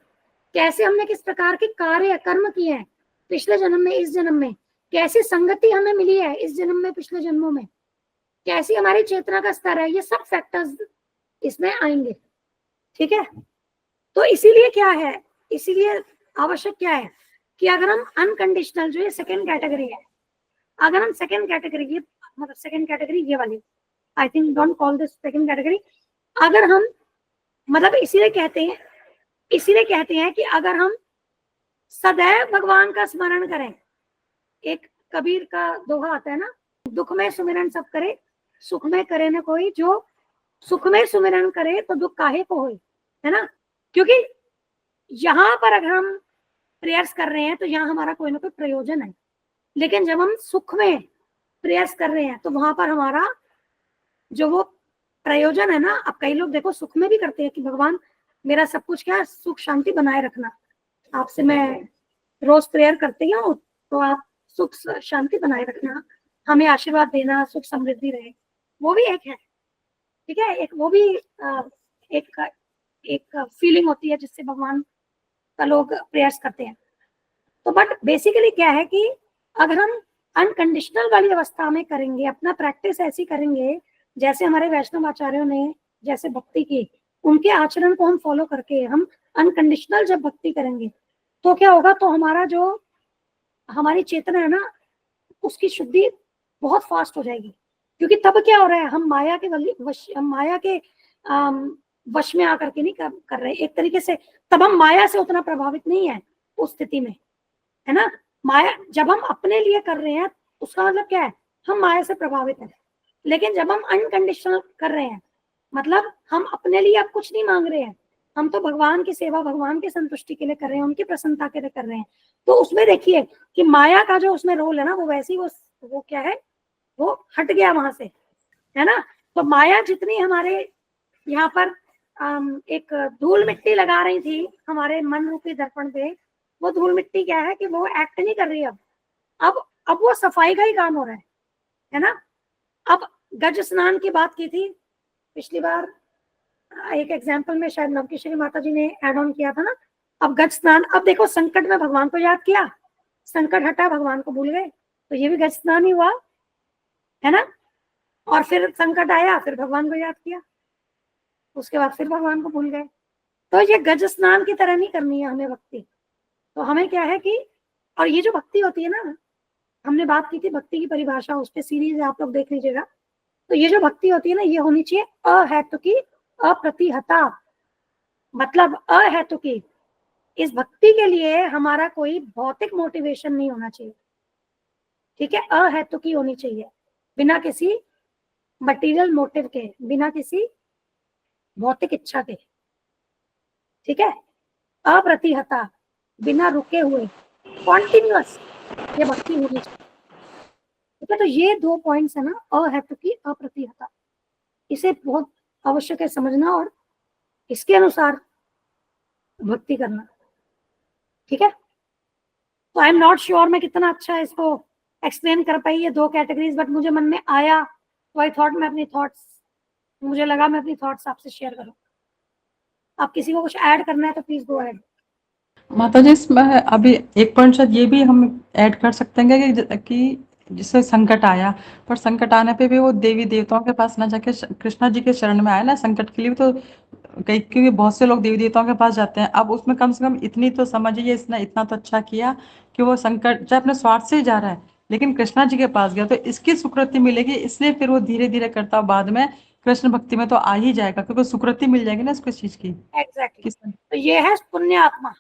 कैसे हमने किस प्रकार के कार्य कर्म किए हैं पिछले जन्म में, इस जन्म में कैसी संगति हमें मिली है, इस जन्म में, पिछले जन्मों में कैसी हमारी चेतना का स्तर है, ये सब फैक्टर्स इसमें आएंगे। ठीक है, तो इसीलिए क्या है, इसीलिए आवश्यक क्या है कि अगर हम अनकंडीशनल, जो ये सेकेंड कैटेगरी है, अगर हम सेकेंड कैटेगरी, ये मतलब सेकेंड कैटेगरी ये वाली, I think don't call this second category, अगर हम मतलब इसीलिए कहते हैं कि अगर हम सदैव भगवान का स्मरण करें, एक कबीर का दोहा आता है ना, दुख में सुमिरन सब करे, सुख में करे न कोई, जो सुख में सुमिरन करे तो दुख काहे को होए, है ना। क्योंकि यहाँ पर अगर हम प्रेयर्स कर रहे हैं तो यहाँ हमारा कोई ना कोई प्रयोजन है, लेकिन जब हम सुख में प्रेयर्स कर रहे हैं तो वहां पर हमारा जो वो प्रयोजन है ना, अब कई लोग देखो सुख में भी करते हैं कि भगवान मेरा सब कुछ क्या सुख शांति बनाए रखना, आपसे मैं रोज प्रेयर करती हूँ, तो आप सुख शांति बनाए रखना, हमें आशीर्वाद देना, सुख समृद्धि रहे, वो भी एक है। ठीक है, एक वो भी एक फीलिंग होती है जिससे भगवान का लोग प्रेयर्स करते हैं। तो बट बेसिकली क्या है कि अगर हम अनकंडीशनल वाली अवस्था में करेंगे, अपना प्रैक्टिस ऐसी करेंगे जैसे हमारे वैष्णव आचार्यों ने जैसे भक्ति की, उनके आचरण को हम फॉलो करके हम अनकंडीशनल जब भक्ति करेंगे तो क्या होगा, तो हमारा जो हमारी चेतना है ना उसकी शुद्धि बहुत फास्ट हो जाएगी। क्योंकि तब क्या हो रहा है, हम माया के हम माया के वश में आकर के नहीं कर रहे एक तरीके से। तब हम माया से उतना प्रभावित नहीं है उस स्थिति में, है ना। माया जब हम अपने लिए कर रहे हैं उसका मतलब क्या है, हम माया से प्रभावित हैं। लेकिन जब हम अनकंडीशनल कर रहे हैं, मतलब हम अपने लिए अब कुछ नहीं मांग रहे हैं, हम तो भगवान की सेवा, भगवान की संतुष्टि के लिए कर रहे हैं, उनकी प्रसन्नता के लिए कर रहे हैं। तो उसमें देखिए कि माया का जो उसमें रोल है ना, वो वैसे ही वो क्या है, वो हट गया वहां से, है ना। तो माया जितनी हमारे यहाँ पर एक धूल मिट्टी लगा रही थी हमारे मन रूपी दर्पण पे, वो धूल मिट्टी क्या है कि वो एक्ट नहीं कर रही अब वो सफाई का ही काम हो रहा है ना। अब गज स्नान की बात की थी पिछली बार, एक एग्जाम्पल में शायद नवकिशोरी माता जी ने एड ऑन किया था ना। अब गज स्नान, अब देखो संकट में भगवान को याद किया, संकट हटा, भगवान को भूल गए, तो ये भी गज स्नान ही हुआ, है ना। और फिर संकट आया, फिर भगवान को याद किया, उसके बाद फिर भगवान को भूल गए। तो ये गज स्नान की तरह नहीं करनी है हमें भक्ति। तो हमें क्या है कि, और ये जो भक्ति होती है ना, हमने बात की थी भक्ति की परिभाषा, उस पर सीरीज आप लोग देख लीजिएगा। तो ये जो भक्ति होती है ना, ये होनी चाहिए अहेतुकी अप्रतिहता, मतलब अहेतुकी। इस भक्ति के लिए हमारा कोई भौतिक मोटिवेशन नहीं होना चाहिए, ठीक है। अहेतुकी होनी चाहिए, बिना किसी मटेरियल मोटिव के, बिना किसी भौतिक इच्छा के, ठीक है। अप्रतिहता, बिना रुके हुए, कॉन्टिन्यूअस ये भक्ति होनी चाहिए, ठीक है। तो ये 2 पॉइंट्स है ना, अहेतुकी अप्रतिहता, इसे बहुत आवश्यक है समझना और इसके अनुसार भक्ति करना, ठीक है। तो आई एम नॉट श्योर मैं कितना अच्छा इसको एक्सप्लेन कर पाई ये 2 कैटेगरीज, बट मुझे मन में आया तो आई थॉट मैं अपनी थॉट्स, मुझे लगा मैं अपनी थॉट्स आपसे शेयर करूं। आप किसी को कुछ ऐड करना है तो प्लीज गो अहेड। माता जी, इसमें अभी एक पॉइंट शायद ये भी हम ऐड कर सकते हैं कि जिससे संकट आया, पर संकट आने पे भी वो देवी देवताओं के पास ना जाके कृष्णा जी के शरण में आया ना संकट के लिए। तो कई, क्योंकि बहुत से लोग देवी देवताओं के पास जाते हैं। अब उसमें कम से कम इतनी तो समझिए, इसने इतना तो अच्छा किया कि वो संकट चाहे अपने स्वार्थ से ही जा रहा है, लेकिन कृष्णा जी के पास गया, तो इसकी सुकृति मिलेगी, इसलिए फिर वो धीरे धीरे करता बाद में कृष्ण भक्ति में तो आ ही जाएगा, क्योंकि सुकृति मिल जाएगी ना उसको चीज की। एग्जैक्टली, तो ये है पुण्य आत्मा।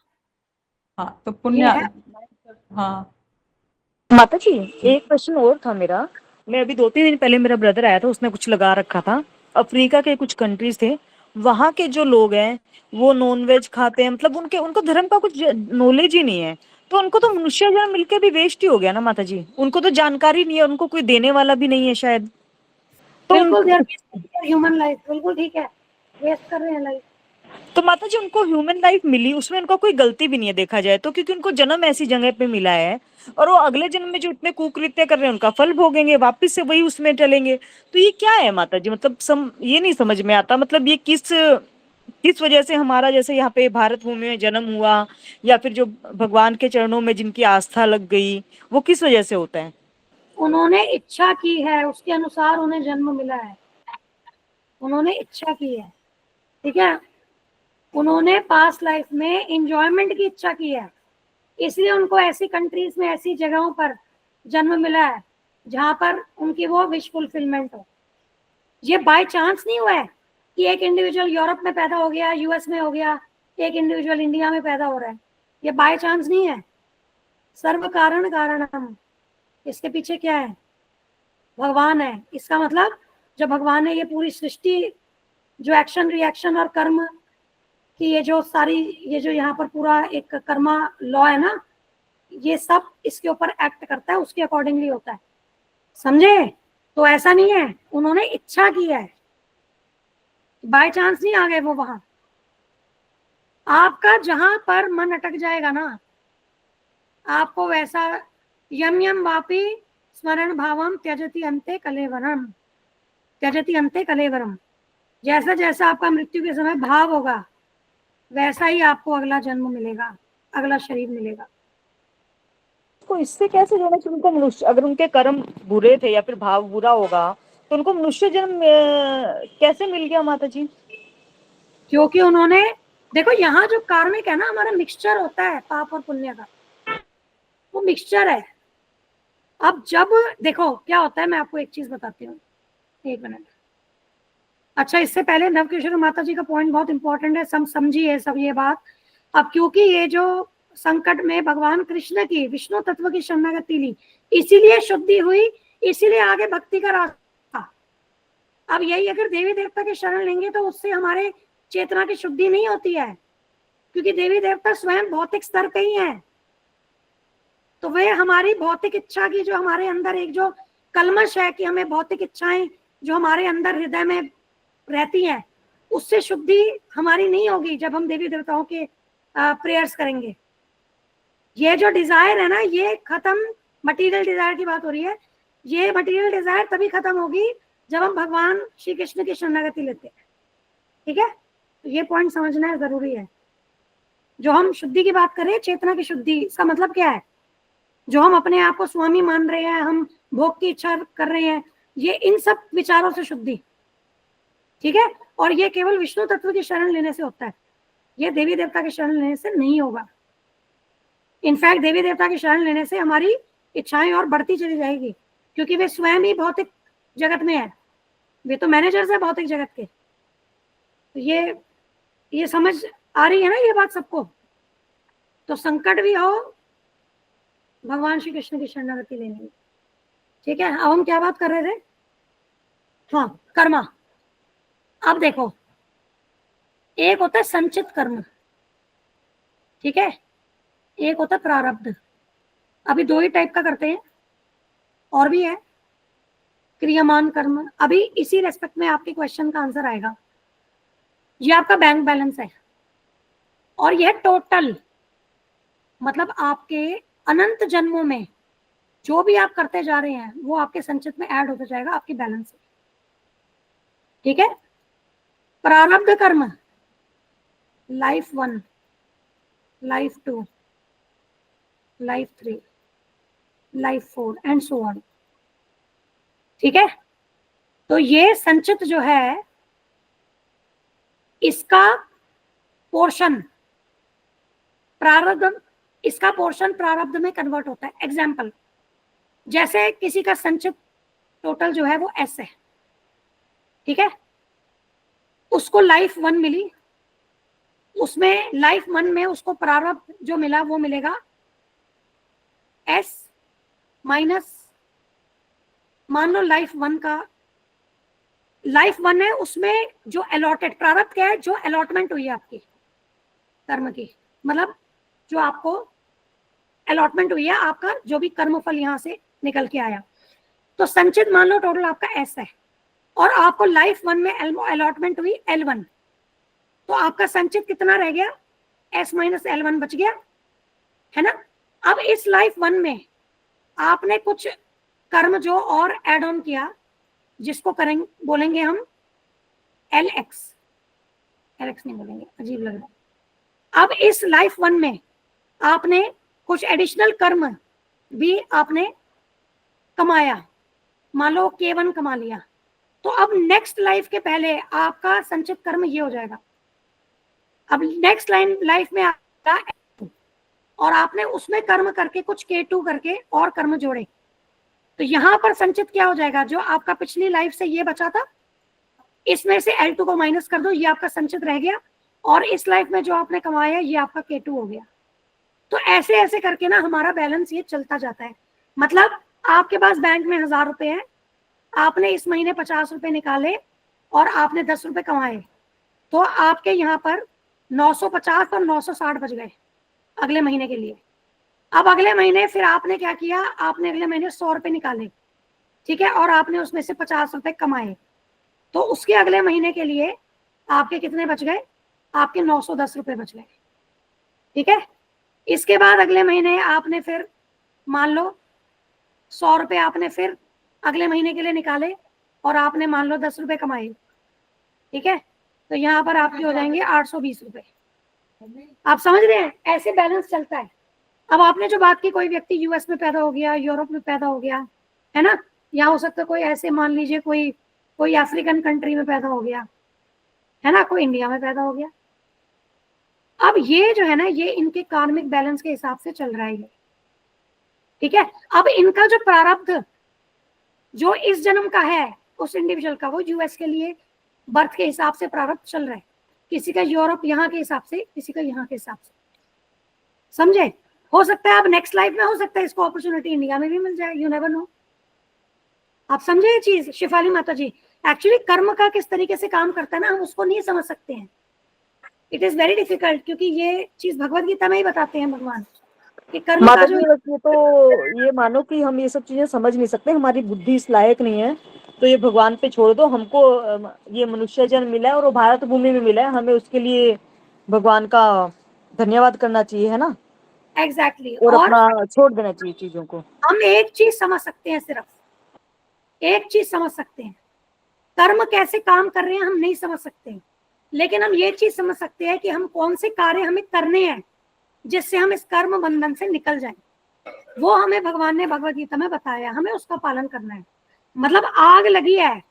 हाँ, तो पुण्य, हाँ माता जी एक प्रश्न और था मेरा। मैं अभी 2-3 दिन पहले मेरा ब्रदर आया था, उसने कुछ लगा रखा था। अफ्रीका के कुछ कंट्रीज थे, वहां के जो लोग हैं वो नॉन वेज खाते हैं, मतलब उनको धर्म का कुछ नॉलेज ही नहीं है। तो उनको तो मनुष्य जन्म मिलके भी वेस्ट ही हो गया ना माता जी, उनको तो जानकारी नहीं है, उनको कोई देने वाला भी नहीं है शायद। तो बिल्कुल ह्यूमन लाइफ बिल्कुल ठीक है, वेस्ट कर रहे हैं लाइफ। तो माता जी उनको ह्यूमन लाइफ मिली, उसमें उनका कोई गलती भी नहीं है देखा जाए तो, क्योंकि उनको जन्म ऐसी जगह पे मिला है, और वो अगले जन्म में जो इतने कुकृत्य कर रहे हैं उनका फल भोगेंगे, वापस से वही उसमें टलेंगे। तो ये क्या है माता जी, मतलब ये नहीं समझ में आता, मतलब ये किस वजह से हमारा जैसे यहाँ पे भारत भूमि में जन्म हुआ, या फिर जो भगवान के चरणों में जिनकी आस्था लग गई, वो किस वजह से होता है? उन्होंने इच्छा की है, उसके अनुसार उन्हें जन्म मिला है, उन्होंने इच्छा की है, ठीक है। उन्होंने पास्ट लाइफ में एंजॉयमेंट की इच्छा की है, इसलिए उनको ऐसी कंट्रीज में, ऐसी जगहों पर जन्म मिला है जहां पर उनकी वो विश फुलफिलमेंट हो। ये बाय चांस नहीं हुआ है कि एक इंडिविजुअल यूरोप में पैदा हो गया, यूएस में हो गया, एक इंडिविजुअल इंडिया में पैदा हो रहा है, ये बाय चांस नहीं है। सर्व कारण कारणम, इसके पीछे क्या है, भगवान है। इसका मतलब जब भगवान ने ये पूरी सृष्टि, जो एक्शन रिएक्शन और कर्म कि ये जो सारी, ये जो यहाँ पर पूरा एक कर्मा लॉ है ना, ये सब इसके ऊपर एक्ट करता है, उसके अकॉर्डिंगली होता है, समझे। तो ऐसा नहीं है, उन्होंने इच्छा की है, बाय चांस नहीं आ गए वो वहां। आपका जहां पर मन अटक जाएगा ना, आपको वैसा यम यम वापी स्मरण भावम त्यजति अंते कलेवरम, त्यजति अंते कलेवरम, जैसा जैसा आपका मृत्यु के समय भाव होगा वैसा ही आपको अगला जन्म मिलेगा, अगला शरीर मिलेगा। तो इससे कैसे जोड़ना चाहिए उनको मनुष्य, अगर उनके कर्म बुरे थे या फिर भाव बुरा होगा तो उनको मनुष्य जन्म कैसे मिल गया माता जी? क्योंकि उन्होंने, देखो यहाँ जो कार्मिक है ना, हमारा मिक्सचर होता है पाप और पुण्य का, वो मिक्सचर है। अब जब देखो क्या होता है, मैं आपको एक चीज बताती हूँ, एक मिनट। अच्छा, इससे पहले नवकिशोर माता जी का पॉइंट बहुत इंपॉर्टेंट है, समझिए सब ये बात। अब क्योंकि ये जो संकट में भगवान कृष्ण की विष्णु तत्व की शरणागति ली, इसीलिए शुद्धि हुई, इसीलिए आगे भक्ति का रास्ता। अब यही अगर देवी देवता के शरण लेंगे तो उससे हमारे चेतना की शुद्धि नहीं होती है, क्योंकि देवी देवता स्वयं भौतिक स्तर पे ही है। तो वे हमारी भौतिक इच्छा की, जो हमारे अंदर एक जो कलमश है कि हमें भौतिक इच्छाएं जो हमारे अंदर हृदय में रहती हैं, उससे शुद्धि हमारी नहीं होगी जब हम देवी देवताओं के प्रेयर्स करेंगे। ये जो डिजायर है ना, ये खत्म, मटेरियल डिजायर की बात हो रही है, ये मटेरियल डिजायर तभी खत्म होगी जब हम भगवान श्री कृष्ण की शरणागति लेते हैं। ठीक है, तो ये पॉइंट समझना है, जरूरी है। जो हम शुद्धि की बात करें, चेतना की शुद्धि, इसका मतलब क्या है? जो हम अपने आप को स्वामी मान रहे हैं, हम भोग की इच्छा कर रहे हैं, ये इन सब विचारों से शुद्धि। ठीक है, और ये केवल विष्णु तत्व की शरण लेने से होता है, ये देवी देवता की शरण लेने से नहीं होगा। इनफैक्ट देवी देवता की शरण लेने से हमारी इच्छाएं और बढ़ती चली जाएगी, क्योंकि वे स्वयं ही भौतिक जगत में है, वे तो मैनेजर्स है भौतिक जगत के। तो ये समझ आ रही है ना ये बात सबको? तो संकट भी हो, भगवान श्री कृष्ण की शरणागति लेनी। ठीक है, अब हम क्या बात कर रहे थे? हाँ, कर्मा। अब देखो, एक होता है संचित कर्म, ठीक है, एक होता है प्रारब्ध। अभी दो ही टाइप का करते हैं, और भी है क्रियामान कर्म। अभी इसी रेस्पेक्ट में आपके क्वेश्चन का आंसर आएगा। ये आपका बैंक बैलेंस है, और यह टोटल, मतलब आपके अनंत जन्मों में जो भी आप करते जा रहे हैं वो आपके संचित में ऐड होता जाएगा आपकी बैलेंस में। ठीक है, प्रारब्ध कर्म, life 1, life 2, life 3, life 4 and so on. ठीक है, तो ये संचित जो है, इसका पोर्शन प्रारब्ध, इसका पोर्शन प्रारब्ध में कन्वर्ट होता है। एग्जाम्पल, जैसे किसी का संचित टोटल जो है वो S है, ठीक है, उसको लाइफ 1 मिली, उसमें लाइफ 1 में उसको प्रारब्ध जो मिला वो मिलेगा S माइनस, मान लो लाइफ 1 का, लाइफ 1 है, उसमें जो अलॉटेड प्रारब्ध क्या है? जो अलॉटमेंट हुई है आपकी कर्म की, मतलब जो आपको अलॉटमेंट हुई है, आपका जो भी कर्म फल यहाँ से निकल के आया। तो संचित मान लो टोटल आपका S है, और आपको लाइफ 1 में अलॉटमेंट हुई L1, तो आपका संचित कितना रह गया? S माइनस L1 बच गया, है ना। अब इस लाइफ 1 में आपने कुछ कर्म जो और एड ऑन किया, जिसको करेंगे, बोलेंगे हम LX, LX नहीं बोलेंगे, अजीब लग रहा है। अब इस लाइफ 1 में आपने कुछ एडिशनल कर्म भी आपने कमाया, मान लो K1 कमा लिया, तो अब नेक्स्ट लाइफ के पहले आपका संचित कर्म ये हो जाएगा। अब नेक्स्ट लाइफ में आपका, और आपने उसमें कर्म करके कुछ K2 करके और कर्म जोड़े, तो यहां पर संचित क्या हो जाएगा? जो आपका पिछली लाइफ से ये बचा था, इसमें से L2 को माइनस कर दो, ये आपका संचित रह गया, और इस लाइफ में जो आपने कमाया ये आपका K2 हो गया। तो ऐसे ऐसे करके ना हमारा बैलेंस ये चलता जाता है। मतलब आपके पास बैंक में 1000 रुपए है, आपने इस महीने 50 रुपए निकाले और आपने 10 रुपए कमाए, तो आपके यहाँ पर 950 और 960 बच गए अगले महीने के लिए। अब अगले महीने फिर आपने क्या किया? आपने अगले महीने 100 रुपए निकाले, ठीक है, और आपने उसमें से 50 रुपए कमाए, तो उसके अगले महीने के लिए आपके कितने बच गए? आपके 910 रुपए बच गए, ठीक है। इसके बाद अगले महीने आपने फिर मान लो 100 रुपए आपने फिर अगले महीने के लिए निकाले, और आपने मान लो 10 रुपए कमाए, ठीक है, तो यहाँ पर आपके हो जाएंगे 820 रुपए। आप समझ रहे हैं? ऐसे बैलेंस चलता है। अब आपने जो बात की, कोई व्यक्ति यूएस में पैदा हो गया, यूरोप में पैदा हो गया, है ना, या हो सकता है कोई ऐसे मान लीजिए कोई अफ्रीकन कंट्री में पैदा हो गया है ना, कोई इंडिया में पैदा हो गया। अब ये जो है ना, ये इनके कार्मिक बैलेंस के हिसाब से चल रहा है ये, ठीक है। अब इनका जो प्रारब्ध जो इस जन्म का है उस इंडिविजुअल का, वो यूएस के लिए बर्थ के हिसाब से प्रारब्ध चल रहा है, किसी का यूरोप यहाँ के हिसाब से, किसी का यहाँ के हिसाब से, समझे। हो सकता है अब नेक्स्ट लाइफ में हो सकता है इसको अपॉर्चुनिटी इंडिया में भी मिल जाए, यू नेवर नो। आप समझे ये चीज शिफाली माता जी? एक्चुअली कर्म का किस तरीके से काम करता है ना, हम उसको नहीं समझ सकते हैं। इट इज वेरी डिफिकल्ट, क्योंकि ये चीज भगवत गीता में ही बताते हैं भगवान कि कर्म का माता जो, जी, ये तो ये मानो कि हम ये सब चीजें समझ नहीं सकते, हमारी बुद्धि इस लायक नहीं है, तो ये भगवान पे छोड़ दो। हमको ये मनुष्य जन्म मिला है और वो भारत भूमि में मिला है, हमें उसके लिए भगवान का धन्यवाद करना चाहिए, है ना। एग्जैक्टली। और और अपना छोड़ देना चाहिए चीजों को। हम एक चीज समझ सकते हैं, सिर्फ एक चीज समझ सकते हैं, कर्म कैसे काम कर रहे हैं हम नहीं समझ सकते, लेकिन हम ये चीज समझ सकते हैं कि हम कौन से कार्य हमें करने हैं जिससे हम इस कर्म बंधन से निकल जाएं। वो हमें भगवान ने भगवत गीता में बताया, हमें उसका पालन करना है। मतलब आग लगी है,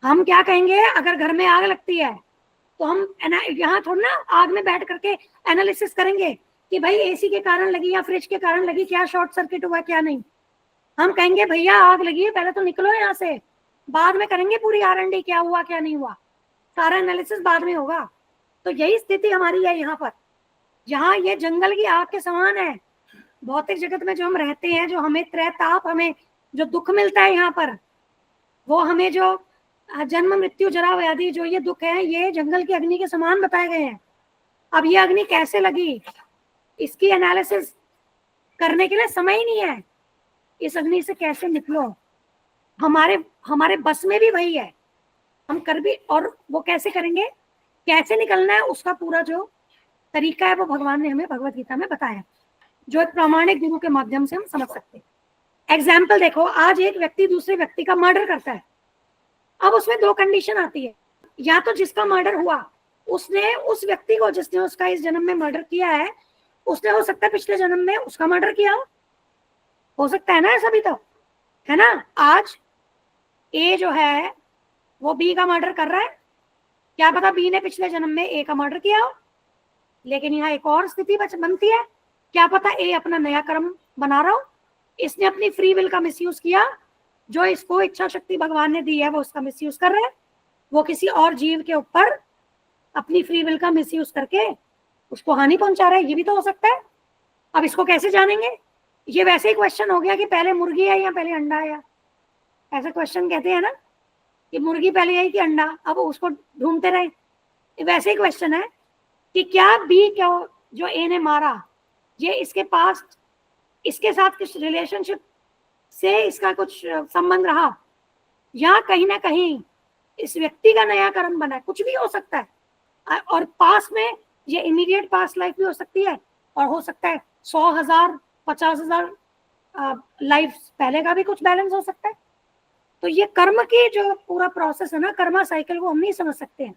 हम क्या कहेंगे, अगर घर में आग लगती है तो हम यहाँ थोड़ा ना आग में बैठ करके एनालिसिस करेंगे कि भाई एसी के कारण लगी या फ्रिज के कारण लगी, क्या शॉर्ट सर्किट हुआ क्या नहीं। हम कहेंगे भैया आग लगी है, पहले तो निकलो यहाँ से, बाद में करेंगे पूरी R&D क्या हुआ क्या नहीं हुआ, सारा एनालिसिस बाद में होगा। तो यही स्थिति हमारी है यहाँ पर, जहाँ ये जंगल की आग के समान है। भौतिक जगत में जो हम रहते हैं, जो हमें त्रय ताप, हमें जो दुख मिलता है यहाँ पर, वो हमें जो जन्म मृत्यु जरा व्याधि जो ये दुख है, ये जंगल की अग्नि के समान बताए गए हैं। अब ये अग्नि कैसे लगी, इसकी एनालिसिस करने के लिए समय ही नहीं है। इस अग्नि से कैसे निकलो, हमारे बस में भी वही है, हम कर भी, और वो कैसे करेंगे, कैसे निकलना है, उसका पूरा जो तरीका है वो भगवान ने हमें भगवत गीता में बताया, जो एक प्रामाणिक गुरु के माध्यम से हम समझ सकते हैं। एग्जाम्पल देखो, आज एक व्यक्ति दूसरे व्यक्ति का मर्डर करता है। अब उसमें दो कंडीशन आती है, या तो जिसका मर्डर हुआ उसने उस व्यक्ति को, जिसने उसका इस जन्म में मर्डर किया है, उसने हो सकता है पिछले जन्म में उसका मर्डर किया हो सकता है ना, ऐसा भी तो है ना। आज ए जो है वो बी का मर्डर कर रहा है, क्या पता बी ने पिछले जन्म में ए का मर्डर किया हो। लेकिन यहाँ एक और स्थिति बनती है, क्या पता ए अपना नया कर्म बना रहा हो, इसने अपनी फ्री विल का मिसयूज किया, जो इसको इच्छा शक्ति भगवान ने दी है वो उसका मिसयूज कर रहा है, वो किसी और जीव के ऊपर अपनी फ्री विल का मिसयूज करके उसको हानि पहुंचा रहा है, ये भी तो हो सकता है। अब इसको कैसे जानेंगे, ये वैसे ही क्वेश्चन हो गया कि पहले मुर्गी है या पहले अंडा आया, ऐसा क्वेश्चन कहते हैं ना कि मुर्गी पहले आई कि अंडा, अब उसको ढूंढते रहे। वैसे ही क्वेश्चन है कि क्या बी क्या जो ए ने मारा, ये इसके पास इसके साथ कुछ रिलेशनशिप से इसका कुछ संबंध रहा, या कहीं ना कहीं इस व्यक्ति का नया कर्म बना है, कुछ भी हो सकता है। और पास में ये इमीडिएट पास लाइफ भी हो सकती है, और हो सकता है 100,000 50,000 लाइफ पहले का भी कुछ बैलेंस हो सकता है। तो ये कर्म की जो पूरा प्रोसेस है ना, कर्मा साइकिल को हम नहीं समझ सकते हैं।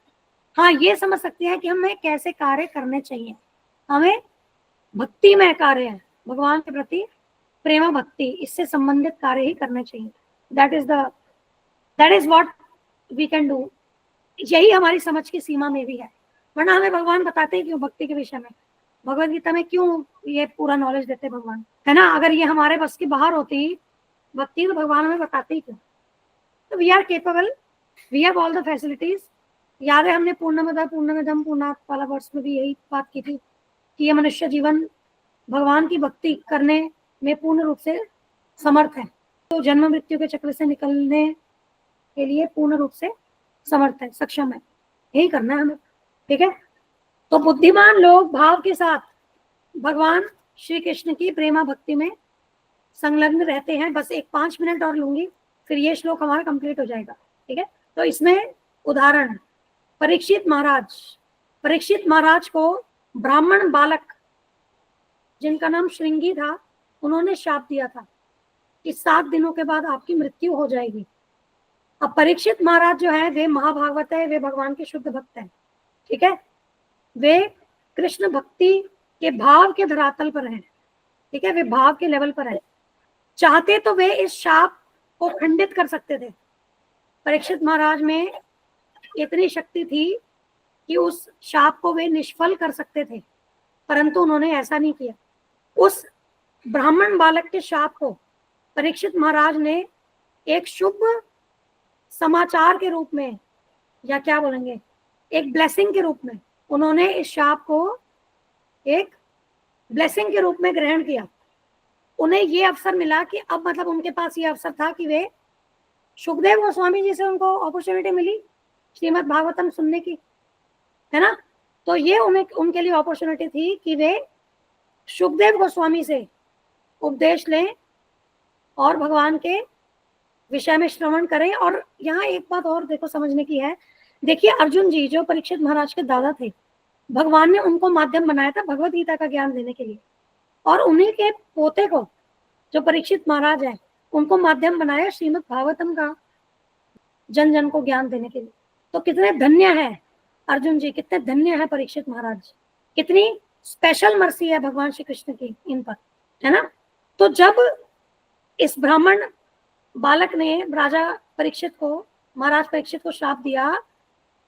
हाँ, ये समझ सकते हैं कि हमें कैसे कार्य करने चाहिए, हमें भक्ति में कार्य है, भगवान के प्रति प्रेम भक्ति, इससे संबंधित कार्य ही करने चाहिए। That is what we can do. यही हमारी समझ की सीमा में भी है, वरना हमें भगवान बताते हैं क्यों भक्ति के विषय में, भगवत गीता में क्यों ये पूरा नॉलेज देते भगवान, है ना। अगर ये हमारे बस की बाहर होती भक्ति तो भगवान हमें बताते ही क्यों। तो we are capable, we have all the facilities. याद है हमने पूर्णमद पूर्णमिदम पूर्णात् वाला वर्ष में भी यही बात की थी कि ये मनुष्य जीवन भगवान की भक्ति करने में पूर्ण रूप से समर्थ है, तो जन्म मृत्यु के चक्र से निकलने के लिए पूर्ण रूप से समर्थ है, सक्षम है, यही करना है हमें, ठीक है। तो बुद्धिमान लोग भाव के साथ भगवान श्री कृष्ण की प्रेमा भक्ति में संलग्न रहते हैं। बस एक 5 मिनट और लूंगी, फिर ये श्लोक हमारा कंप्लीट हो जाएगा, ठीक है। तो इसमें उदाहरण, परीक्षित महाराज को ब्राह्मण बालक जिनका नाम श्रृंगी था, उन्होंने शाप दिया था कि 7 दिनों के बाद आपकी मृत्यु हो जाएगी। अब परीक्षित महाराज जो है वे महाभागवत है, वे भगवान के शुद्ध भक्त हैं, ठीक है। वे कृष्ण भक्ति के भाव के धरातल पर हैं, ठीक है, वे भाव के लेवल पर हैं। चाहते तो वे इस शाप को खंडित कर सकते थे। परीक्षित महाराज में इतनी शक्ति थी कि उस शाप को वे निष्फल कर सकते थे, परंतु उन्होंने ऐसा नहीं किया। उस ब्राह्मण बालक के शाप को परीक्षित महाराज ने एक शुभ समाचार के रूप में, या क्या बोलेंगे, एक ब्लेसिंग के रूप में, उन्होंने इस शाप को एक ब्लेसिंग के रूप में ग्रहण किया। उन्हें ये अवसर मिला कि अब मतलब उनके पास ये अवसर था कि वे सुखदेव गोस्वामी जी से उनको अपॉर्चुनिटी मिली श्रीमद् भागवतम सुनने की, है ना। तो ये उन्हें उनके लिए अपॉर्चुनिटी थी कि वे सुखदेव गोस्वामी से उपदेश लें और भगवान के विषय में श्रवण करें। और यहाँ एक बात और देखो समझने की है, देखिए अर्जुन जी जो परीक्षित महाराज के दादा थे, भगवान ने उनको माध्यम बनाया था भगवत गीता का ज्ञान देने के लिए, और उन्हीं के पोते को जो परीक्षित महाराज है उनको माध्यम बनाया श्रीमद् भागवतम का जन जन को ज्ञान देने के लिए। तो कितने धन्य है अर्जुन जी, कितने धन्य है परीक्षित महाराज, कितनी स्पेशल मर्सी है भगवान श्री कृष्ण की इन पर, है ना। तो जब इस ब्राह्मण बालक ने राजा परीक्षित को, महाराज परीक्षित को श्राप दिया,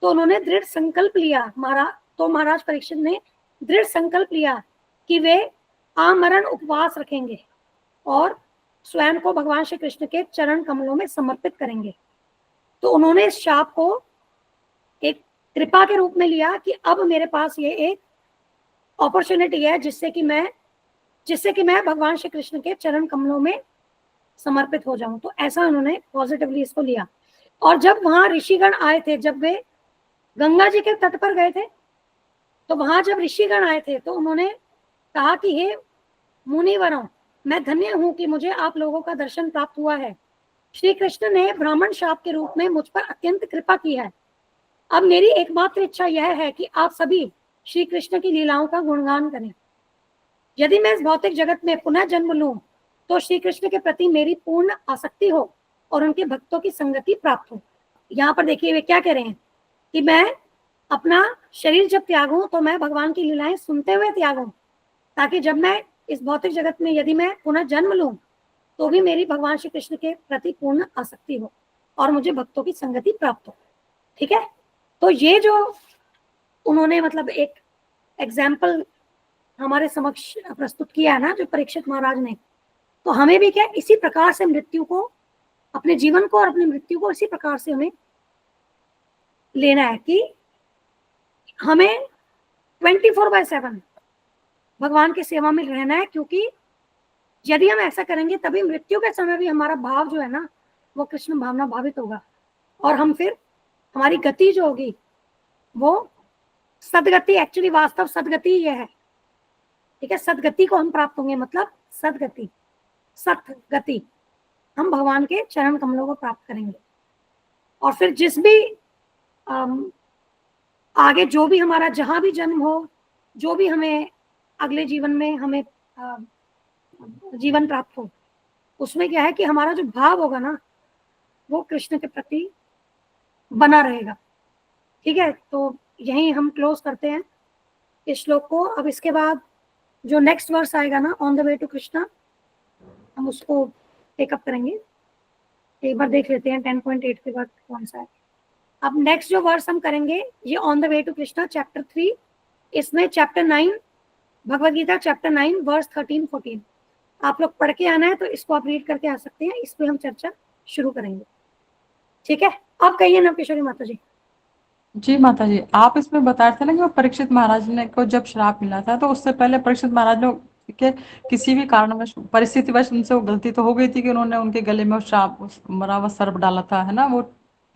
तो उन्होंने दृढ़ संकल्प लिया, महाराज परीक्षित ने दृढ़ संकल्प लिया कि वे आमरण उपवास रखेंगे और स्वयं को भगवान श्री कृष्ण के चरण कमलों में समर्पित करेंगे। तो उन्होंने इस शाप को एक कृपा के रूप में लिया कि अब मेरे पास ये एक अपॉर्चुनिटी है जिससे कि मैं भगवान श्री कृष्ण के चरण कमलों में समर्पित हो जाऊं। तो ऐसा उन्होंने पॉजिटिवली इसको लिया। और जब वहां ऋषिगण आए थे, जब वे गंगा जी के तट पर गए थे, तो वहां जब ऋषिगण आए थे तो उन्होंने कहा कि हे मुनिवरों, मैं धन्य हूं कि मुझे आप लोगों का दर्शन प्राप्त हुआ है। श्री कृष्ण ने ब्राह्मण शाप के रूप में मुझ पर अत्यंत कृपा की है। अब मेरी एकमात्र इच्छा यह है कि आप सभी श्री कृष्ण की लीलाओं का गुणगान करें। यदि मैं इस भौतिक जगत में पुनः जन्म लूं तो श्री कृष्ण के प्रति मेरी पूर्ण आसक्ति हो और उनके भक्तों की संगति प्राप्त हो। यहाँ पर देखिए वे क्या कह रहे हैं कि मैं अपना शरीर जब त्यागूं तो मैं भगवान की लीलाएं सुनते हुए त्यागूं, ताकि जब मैं इस भौतिक जगत में यदि मैं पुनः जन्म लूं तो भी मेरी भगवान श्री कृष्ण के प्रति पूर्ण आसक्ति हो और मुझे भक्तों की संगति प्राप्त हो। ठीक है, तो ये जो उन्होंने मतलब एक एग्जाम्पल हमारे समक्ष प्रस्तुत किया है ना जो परीक्षित महाराज ने, तो हमें भी क्या इसी प्रकार से मृत्यु को, अपने जीवन को और अपनी मृत्यु को इसी प्रकार से हमें लेना है कि हमें 24/7 भगवान की सेवा में रहना है। क्योंकि यदि हम ऐसा करेंगे तभी मृत्यु के समय भी हमारा भाव जो है ना वो कृष्ण भावना भावित होगा, और हम फिर हमारी गति जो होगी वो सदगति, एक्चुअली वास्तव सदगति ये है। ठीक है, सदगति को हम प्राप्त होंगे, मतलब सदगति, सतगति, हम भगवान के चरण कमलों को प्राप्त करेंगे। और फिर जिस भी आगे जो भी हमारा जहां भी जन्म हो, जो भी हमें अगले जीवन में हमें जीवन प्राप्त हो, उसमें क्या है कि हमारा जो भाव होगा ना वो कृष्ण के प्रति बना रहेगा। ठीक है, तो यही हम क्लोज करते हैं इस श्लोक को। अब इसके बाद जो नेक्स्ट वर्स आएगा ना, on the way to Krishna, हम उसको टेकअप करेंगे। एक बार देख लेते हैं 10.8 के बाद कौन सा है। अब नेक्स्ट जो वर्स हम करेंगे ये on the way to Krishna chapter 3, इसमें chapter 9 Bhagavad Gita chapter 9 verse 13-14 आप लोग पढ़ के आना है, तो इसको आप रीड करके आ सकते हैं। इस पे हम चर्चा शुरू करेंगे। ठीक है, अब कहिए नवकिशोरी माता जी। जी माता जी, आप इसमें बता रहे थे ना कि वो परीक्षित महाराज ने को जब श्राप मिला था तो उससे पहले परीक्षित महाराज ने के किसी भी कारणवश, परिस्थितिवश उनसे वो गलती तो हो गई थी कि उन्होंने उनके गले में मरा हुआ सर्प डाला था, है ना, वो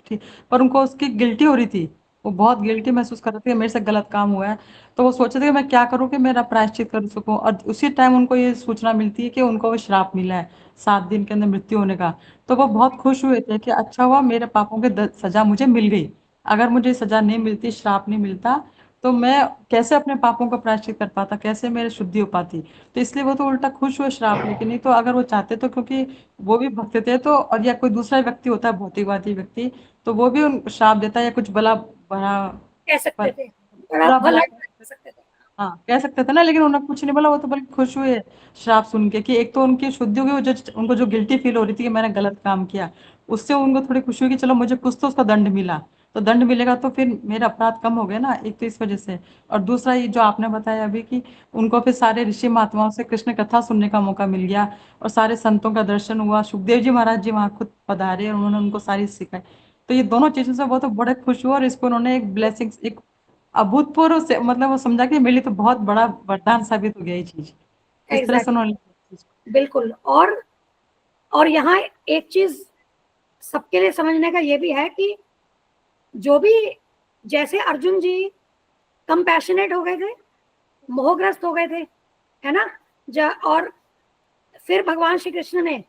ठीक, पर उनको उसकी गिल्टी हो रही थी, वो बहुत गिल्टी महसूस कर रहे थे कि मेरे से गलत काम हुआ है। तो वो सोचे थे कि मैं क्या करूं कि मेरा प्रायश्चित कर सकूं, और उसी टाइम उनको ये सूचना मिलती है कि उनको वो श्राप मिला है 7 दिन के अंदर मृत्यु होने का। तो वो बहुत खुश हुए थे कि अच्छा हुआ मेरे पापों की सजा मुझे मिल गई, अगर मुझे सजा नहीं मिलती, श्राप नहीं मिलता, तो मैं कैसे अपने पापों का प्रायश्चित कर पाता, कैसे मेरी शुद्धि हो पाती। तो इसलिए वो तो उल्टा खुश हुए श्राप लेके, नहीं तो अगर वो चाहते तो, क्योंकि वो भी भक्त थे, तो और या कोई दूसरा व्यक्ति होता है भौतिकवादी व्यक्ति, तो वो भी उन श्राप देता है या कुछ भला बड़ा कह सकते थे, बुरा भला भला कह सकते थे। हाँ कह सकते थे ना, लेकिन उन्होंने कुछ नहीं बोला, वो तो बल्कि खुश हुए श्राप सुन के कि एक तो उनकी शुद्धि हो गई, वो जो उनको जो गिल्टी फील हो रही थी कि मैंने गलत काम किया, उससे उनको थोड़ी खुशी हुई कि चलो मुझे कुछ तो उसका दंड मिला, तो दंड मिलेगा तो फिर मेरा अपराध कम हो गया ना, एक तो इस वजह से। और दूसरा ये जो आपने बताया अभी कि उनको फिर सारे ऋषि महात्माओं से कृष्ण कथा सुनने का मौका मिल गया और सारे संतों का दर्शन हुआ, सुखदेव जी महाराज जी वहाँ खुद पधारे और उन्होंने उनको सारी सिखाई। तो ये दोनों चीजों से वो तो बड़े खुश हुए और इसको उन्होंने एक ब्लेसिंग, एक अभूतपूर्व से, मतलब वो समझा कि मेरे लिए तो बहुत बड़ा वरदान साबित हो गया ये चीज, इस तरह से एग्जैक्टली, उन्होंने। बिल्कुल। और यहाँ एक चीज सबके लिए समझने का ये भी है कि जो भी, जैसे अर्जुन जी कंपैशनेट हो गए थे, मोहग्रस्त हो गए थे, है ना, और फिर भगवान श्री कृष्ण ने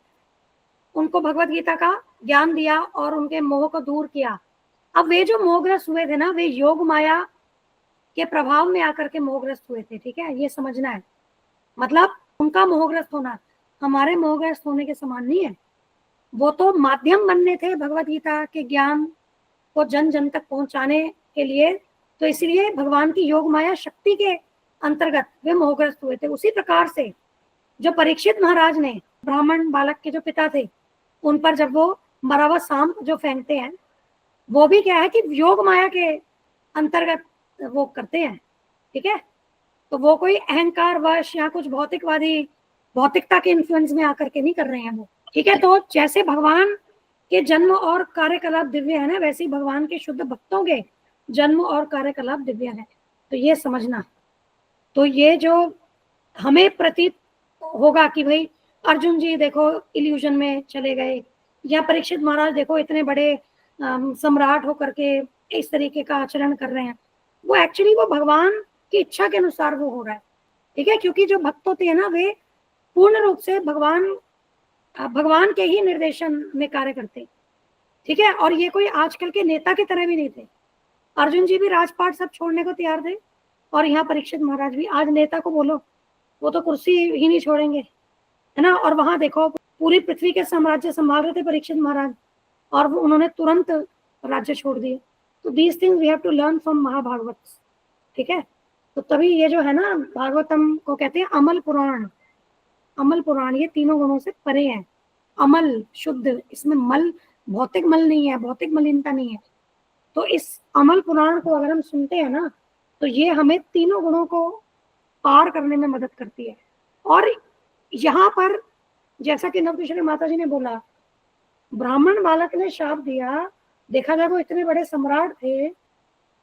उनको भगवत गीता का ज्ञान दिया और उनके मोह को दूर किया। अब वे जो मोहग्रस्त हुए थे ना, वे योग माया के प्रभाव में आकर के मोहग्रस्त हुए थे, ठीक है, ये समझना है। मतलब उनका मोहग्रस्त होना हमारे मोहग्रस्त होने के समान नहीं है। वो तो माध्यम बनने थे भगवत गीता के ज्ञान को जन जन तक पहुंचाने के लिए, तो इसलिए भगवान की योग माया शक्ति के अंतर्गत वे मोहग्रस्त हुए थे। उसी प्रकार से जो परीक्षित महाराज ने, ब्राह्मण बालक के जो पिता थे, उन पर जब वो मरा हुआ सांप जो फेंकते हैं, वो भी क्या है कि योग माया के अंतर्गत वो करते हैं, ठीक है। तो वो कोई अहंकार वश या कुछ भौतिकवादी, भौतिकता के इन्फ्लुएंस में आकर के नहीं कर रहे हैं वो, ठीक है। तो जैसे भगवान के जन्म और कार्यकलाप दिव्य है ना, वैसे ही भगवान के शुद्ध भक्तों के जन्म और कार्यकलाप दिव्य है। तो ये समझना। तो ये जो हमें प्रतीत होगा कि भाई अर्जुन जी देखो इल्यूजन में चले गए, या परीक्षित महाराज देखो इतने बड़े सम्राट होकर के इस तरीके का आचरण कर रहे हैं, वो एक्चुअली वो भगवान की इच्छा के अनुसार वो हो रहा है, ठीक है। क्योंकि जो भक्त होते हैं ना, वे पूर्ण रूप से भगवान के ही निर्देशन में कार्य करते हैं, ठीक है। और ये कोई आजकल के नेता की तरह भी नहीं थे। अर्जुन जी भी राजपाट सब छोड़ने को तैयार थे, और यहाँ परीक्षित महाराज भी। आज नेता को बोलो, वो तो कुर्सी ही नहीं छोड़ेंगे, है ना। और वहां देखो पूरी पृथ्वी के साम्राज्य संभाल रहे थे परीक्षित महाराज, और वो उन्होंने तुरंत राज्य छोड़ दिए। तो these things we have to learn from Mahabhagavat, ठीक है। तो तभी ये जो है ना, भागवतम को कहते हैं अमल पुराण। अमल पुराण ये तीनों गुणों से परे है। अमल शुद्ध, इसमें मल, भौतिक मल नहीं है, भौतिक मलिनता नहीं है। तो इस अमल पुराण को अगर हम सुनते हैं ना, तो ये हमें तीनों गुणों को पार करने में मदद करती है। और यहाँ पर जैसा कि नवकिशोरी माता जी ने बोला, ब्राह्मण बालक ने शाप दिया, देखा जाए वो इतने बड़े सम्राट थे,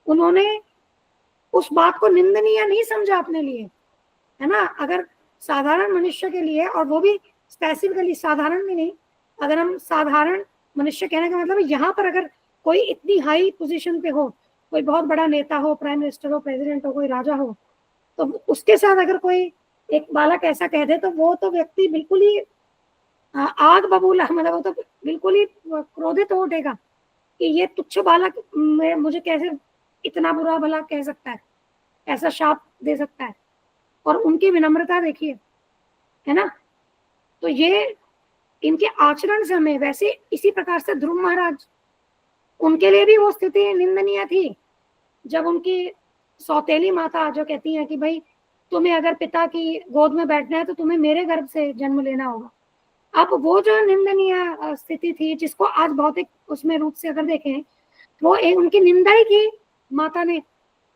उन्होंने उस बात को निंदनीय नहीं समझा अपने लिए, है ना। अगर साधारण मनुष्य के लिए, और वो भी स्पेसिफिकली साधारण भी नहीं, अगर हम साधारण मनुष्य कहने का मतलब यहाँ पर अगर कोई इतनी हाई पोजीशन पे हो, कोई बहुत बड़ा नेता हो, प्राइम मिनिस्टर हो, प्रेसिडेंट हो, कोई राजा हो, तो उसके साथ अगर कोई एक बालक ऐसा कह दे, तो वो तो व्यक्ति बिल्कुल ही आग बबूला, मतलब वो तो बिल्कुल ही क्रोधित हो उठेगा कि ये तुच्छ बालक मुझे कैसे इतना बुरा भला कह सकता है, ऐसा शाप दे सकता है। और उनकी विनम्रता देखिए, है ना। तो ये इनके आचरण से हमें, वैसे इसी प्रकार से ध्रुव महाराज, उनके लिए भी वो स्थिति निंदनीय थी, जब उनकी सौतेली माता जो कहती है कि भाई तुम्हें अगर पिता की गोद में बैठना है तो तुम्हें मेरे गर्भ से जन्म लेना होगा। अब वो जो निंदनीय स्थिति थी, जिसको आज भौतिक उसमें रूप से अगर देखें, वो एक उनकी निंदा ही की माता ने,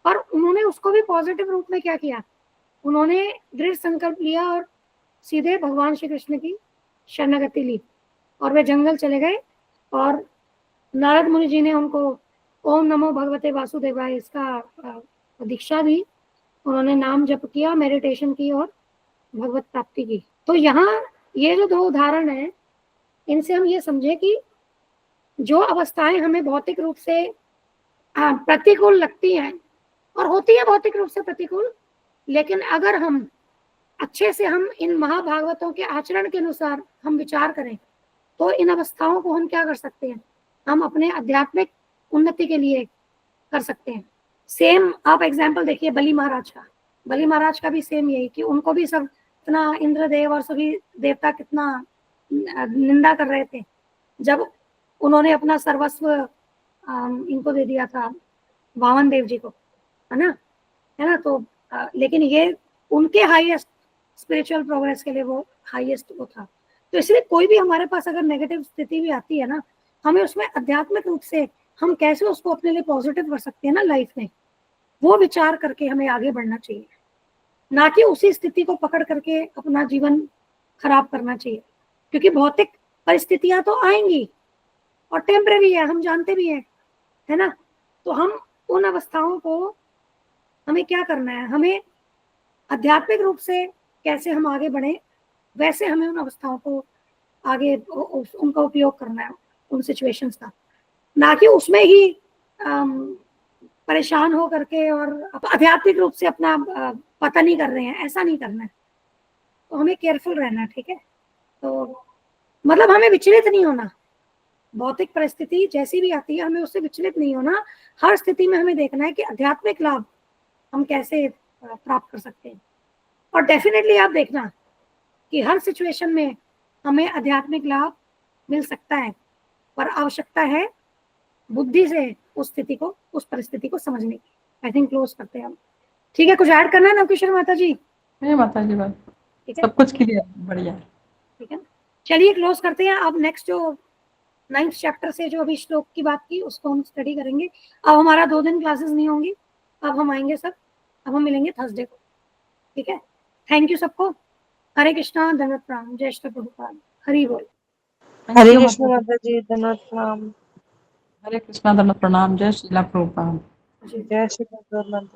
पर उन्होंने उसको भी पॉजिटिव रूप में क्या किया, उन्होंने दृढ़ संकल्प लिया और सीधे भगवान श्री कृष्ण की शरणागति ली, और वे जंगल चले गए। और नारद मुनि जी ने उनको ओम नमो भगवते वासुदेवाय इसका दीक्षा दी। उन्होंने नाम जप किया, मेडिटेशन की और भगवत प्राप्ति की। तो यहाँ ये जो दो उदाहरण है, इनसे हम ये समझे कि जो अवस्थाएं हमें भौतिक रूप से प्रतिकूल लगती हैं, और होती है भौतिक रूप से प्रतिकूल, लेकिन अगर हम अच्छे से हम इन महाभागवतों के आचरण के अनुसार हम विचार करें, तो इन अवस्थाओं को हम क्या कर सकते हैं, हम अपने आध्यात्मिक उन्नति के लिए कर सकते हैं। सेम आप एग्जाम्पल देखिए बलि महाराज का। बलि महाराज का भी सेम यही कि उनको भी सब इतना इंद्रदेव और सभी देवता कितना निंदा कर रहे थे, जब उन्होंने अपना सर्वस्व इनको दे दिया था, वामन देव जी को, है ना। तो लेकिन ये उनके हाईएस्ट स्पिरिचुअल प्रोग्रेस के लिए वो हाईएस्ट वो था। तो इसलिए कोई भी हमारे पास अगर नेगेटिव स्थिति भी आती है ना, हमें उसमें आध्यात्मिक रूप से हम कैसे उसको अपने लिए पॉजिटिव कर सकते हैं ना लाइफ में, वो विचार करके हमें आगे बढ़ना चाहिए, ना कि उसी स्थिति को पकड़ करके अपना जीवन खराब करना चाहिए। क्योंकि भौतिक परिस्थितियां तो आएंगी और टेम्परेरी है, हम जानते भी हैं, है ना। तो हम उन अवस्थाओं को, हमें क्या करना है, हमें आध्यात्मिक रूप से कैसे हम आगे बढ़े, वैसे हमें उन अवस्थाओं को आगे उनका उपयोग करना है, उन सिचुएशंस का, ना कि उसमें ही परेशान हो करके और आध्यात्मिक रूप से अपना पतन नहीं कर रहे हैं, ऐसा नहीं करना है। तो हमें केयरफुल रहना है, ठीक है। तो मतलब हमें विचलित नहीं होना, भौतिक परिस्थिति जैसी भी आती है हमें उससे विचलित नहीं होना। हर स्थिति में हमें देखना है कि आध्यात्मिक लाभ हम कैसे प्राप्त कर सकते हैं। और डेफिनेटली आप देखना कि हर सिचुएशन में हमें आध्यात्मिक लाभ मिल सकता है, पर आवश्यकता है बुद्धि से उस स्थिति को, उस परिस्थिति को समझने की। आई थिंक क्लोज करते हैं हम, ठीक है। कुछ ऐड करना है नवकिशोर माता जी? नहीं माता जी, बस ठीक है, सब कुछ क्लियर, बढ़िया। ठीक है, चलिए क्लोज करते हैं। अब नेक्स्ट जो 9th चैप्टर से जो अभी श्लोक की बात की उसको हम स्टडी करेंगे। अब हमारा 2 दिन क्लासेस नहीं होंगी, अब हम आएंगे सब, अब हम मिलेंगे थर्सडे को, ठीक है। थैंक यू सबको। हरे कृष्णा, धन्यवाद प्रणाम, जय श्री प्रभुपाद, हरि बोल। हरे कृष्ण माता जी, धन्यवाद प्रणाम। हरे कृष्णा, धन्यवाद प्रणाम, जय श्रीला प्रभुपाद। जय श्री प्रभुपाद।